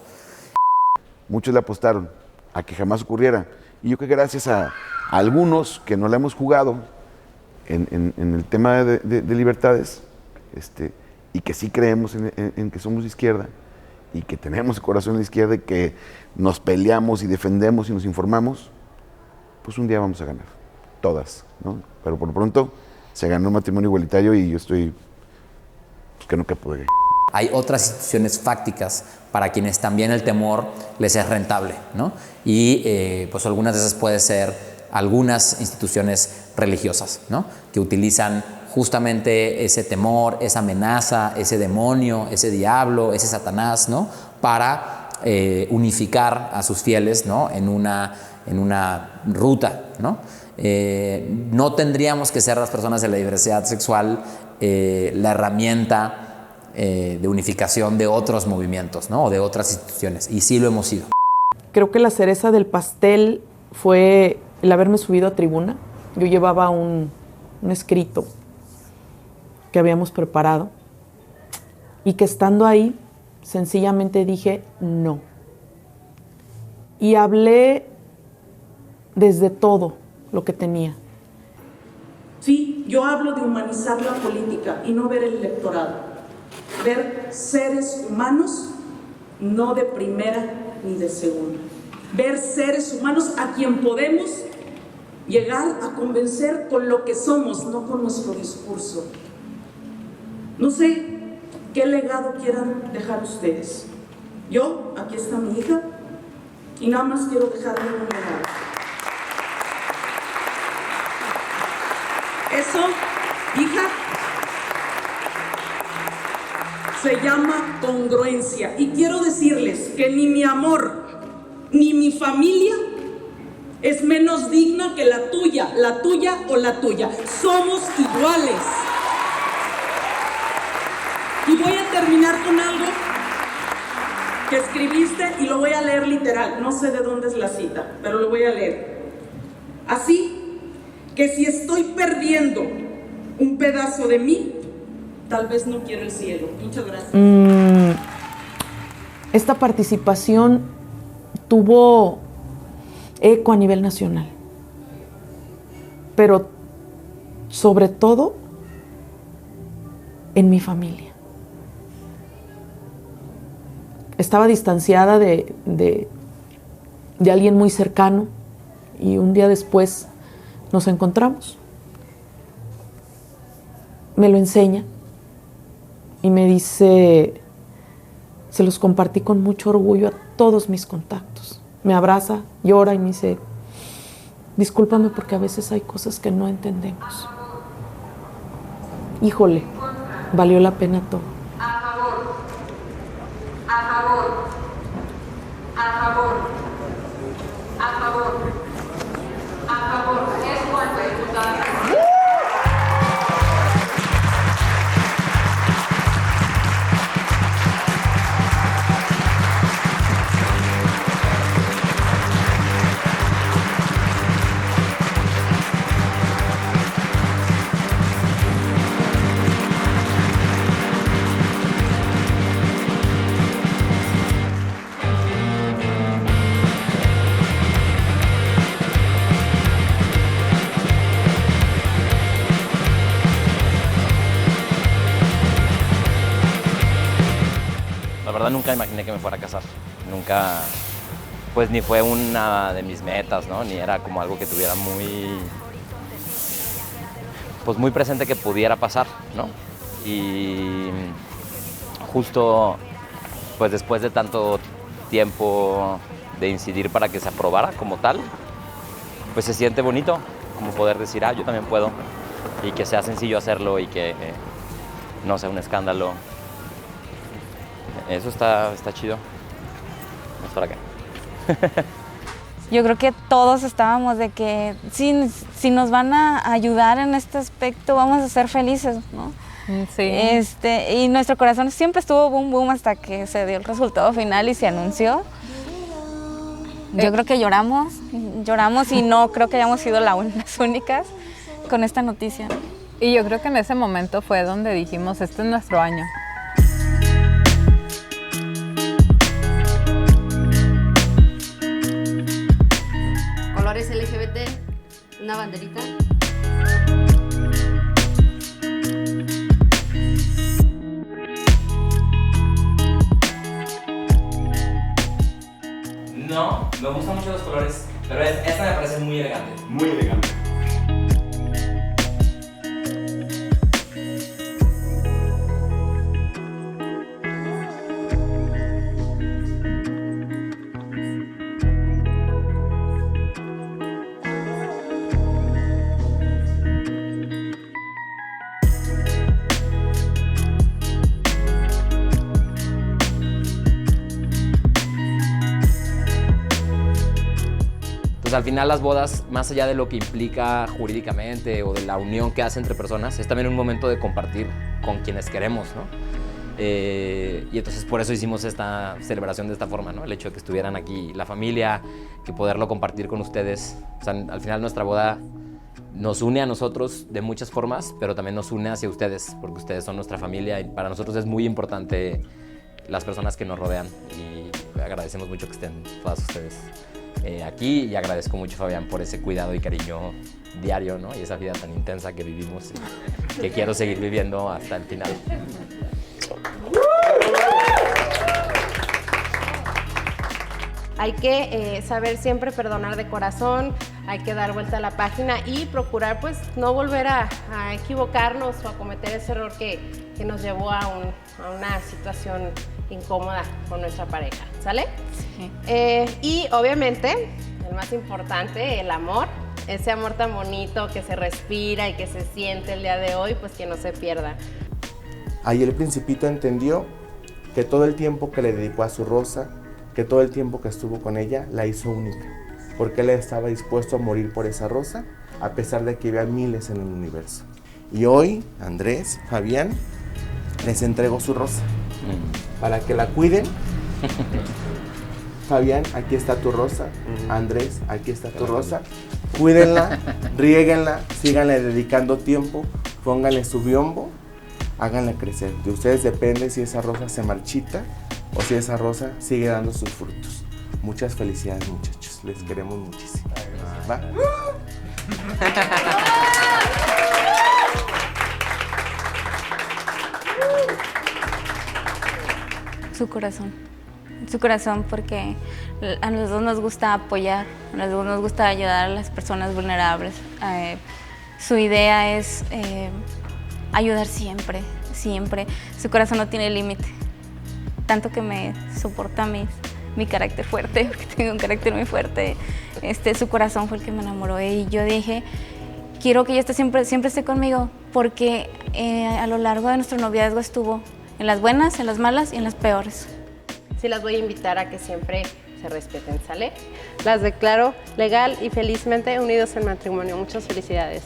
Muchos le apostaron a que jamás ocurriera. Y yo creo que gracias a algunos que no la hemos jugado en el tema de libertades, y que sí creemos en que somos de izquierda y que tenemos el corazón a la izquierda y que nos peleamos y defendemos y nos informamos, pues un día vamos a ganar, todas, ¿no? Pero por lo pronto se ganó el matrimonio igualitario y yo estoy, pues, que no quepo de... Hay otras instituciones fácticas para quienes también el temor les es rentable, ¿no? Y pues algunas de esas pueden ser algunas instituciones religiosas, ¿no? Que utilizan justamente ese temor, esa amenaza, ese demonio, ese diablo, ese Satanás, ¿no? Para unificar a sus fieles, ¿no? En una ruta, ¿no? No tendríamos que ser las personas de la diversidad sexual la herramienta de unificación de otros movimientos, ¿no? O de otras instituciones, y sí lo hemos sido. Creo que la cereza del pastel fue el haberme subido a tribuna. Yo llevaba un escrito que habíamos preparado y que estando ahí sencillamente dije no. Y hablé desde todo lo que tenía. Sí, yo hablo de humanizar la política y no ver el electorado. Ver seres humanos, no de primera ni de segunda. Ver seres humanos a quien podemos llegar a convencer con lo que somos, no con nuestro discurso. No sé qué legado quieran dejar ustedes. Yo, aquí está mi hija, y nada más quiero dejarle un legado. Eso, hija, se llama congruencia. Y quiero decirles que ni mi amor, ni mi familia es menos digna que la tuya o la tuya. Somos iguales. Y voy a terminar con algo que escribiste y lo voy a leer literal. No sé de dónde es la cita, pero lo voy a leer. Así que si estoy perdiendo un pedazo de mí, tal vez no quiero el cielo. Muchas gracias. Esta participación tuvo eco a nivel nacional, pero sobre todo en mi familia. Estaba distanciada de alguien muy cercano y un día después nos encontramos. Me lo enseña y me dice, se los compartí con mucho orgullo a todos mis contactos. Me abraza, llora y me dice, discúlpame porque a veces hay cosas que no entendemos. Híjole, valió la pena todo. A favor, a favor, a favor, a favor, a favor. Es cuanto, diputada. Nunca imaginé que me fuera a casar. Nunca, pues ni fue una de mis metas, ¿no? Ni era como algo que tuviera muy presente que pudiera pasar, ¿no? Y justo, pues después de tanto tiempo de incidir para que se aprobara como tal, pues se siente bonito como poder decir, yo también puedo, y que sea sencillo hacerlo y que no sea un escándalo. Eso está chido. ¿Es para qué? Yo creo que todos estábamos de que si nos van a ayudar en este aspecto, vamos a ser felices, ¿no? Sí. Y nuestro corazón siempre estuvo boom boom hasta que se dio el resultado final y se anunció. Yo creo que lloramos y no creo que hayamos sido las únicas con esta noticia. Y yo creo que en ese momento fue donde dijimos, este es nuestro año. Colores LGBT, una banderita. al final las bodas, más allá de lo que implica jurídicamente o de la unión que hace entre personas, es también un momento de compartir con quienes queremos, ¿no? Y entonces por eso hicimos esta celebración de esta forma, ¿no? El hecho de que estuvieran aquí la familia, que poderlo compartir con ustedes. O sea, al final nuestra boda nos une a nosotros de muchas formas, pero también nos une hacia ustedes, porque ustedes son nuestra familia y para nosotros es muy importante las personas que nos rodean y agradecemos mucho que estén todas ustedes aquí y agradezco mucho, Fabián, por ese cuidado y cariño diario, ¿no? Y esa vida tan intensa que vivimos y que quiero seguir viviendo hasta el final. Hay que saber siempre perdonar de corazón, hay que dar vuelta a la página y procurar pues no volver a equivocarnos o a cometer ese error que nos llevó a una situación incómoda con nuestra pareja, ¿sale? Sí. Y obviamente, el más importante, el amor, ese amor tan bonito que se respira y que se siente el día de hoy, pues que no se pierda. Ahí el Principito entendió que todo el tiempo que le dedicó a su Rosa, que todo el tiempo que estuvo con ella, la hizo única, porque él estaba dispuesto a morir por esa Rosa, a pesar de que había miles en el universo. Y hoy, Andrés, Fabián, les entrego su Rosa, para que la cuiden. Fabián, aquí está tu Rosa. Andrés, aquí está tu Rosa. Cuídenla, riéguenla, síganle dedicando tiempo, pónganle su biombo, háganla crecer. De ustedes depende si esa rosa se marchita o si esa rosa sigue dando sus frutos. Muchas felicidades, muchachos. Les queremos muchísimo. ¿Va? Su corazón, porque a los dos nos gusta apoyar, a los dos nos gusta ayudar a las personas vulnerables. Su idea es ayudar siempre, siempre. Su corazón no tiene límite, tanto que me soporta mi carácter fuerte, porque tengo un carácter muy fuerte. Su corazón fue el que me enamoró y yo dije, quiero que ella siempre esté conmigo, porque a lo largo de nuestro noviazgo estuvo en las buenas, en las malas y en las peores. Sí, las voy a invitar a que siempre se respeten, ¿sale? Las declaro legal y felizmente unidos en matrimonio. Muchas felicidades.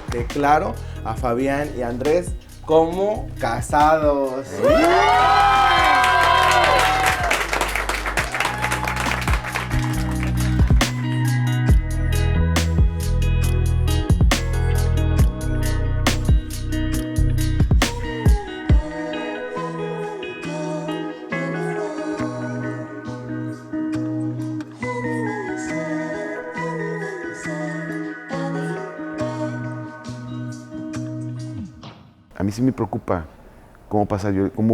Declaro a Fabián y Andrés como casados. A mí sí me preocupa cómo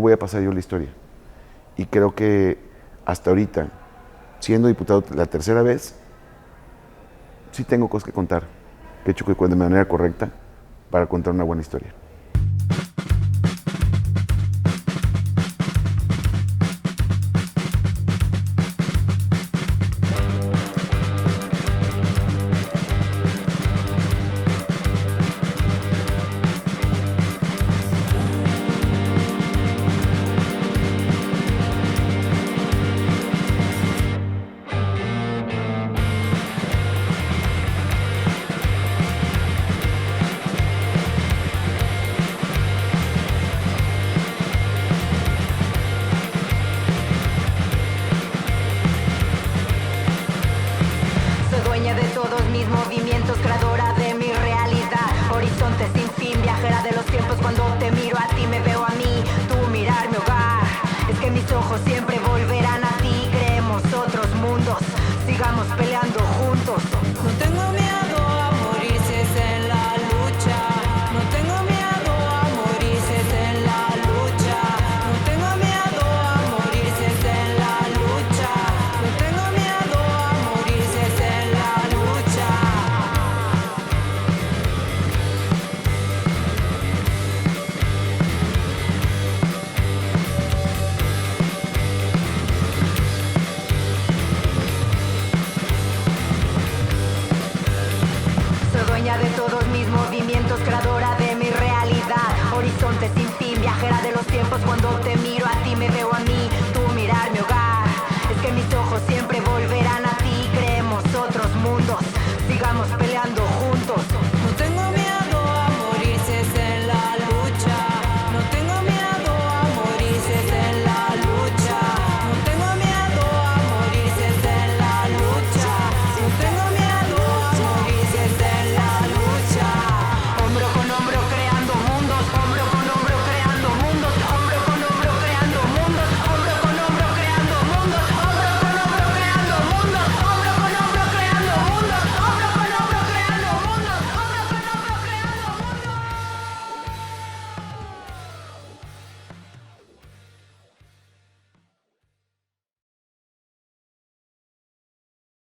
voy a pasar yo la historia. Y creo que hasta ahorita, siendo diputado la tercera vez, sí tengo cosas que contar, que he hecho de manera correcta para contar una buena historia.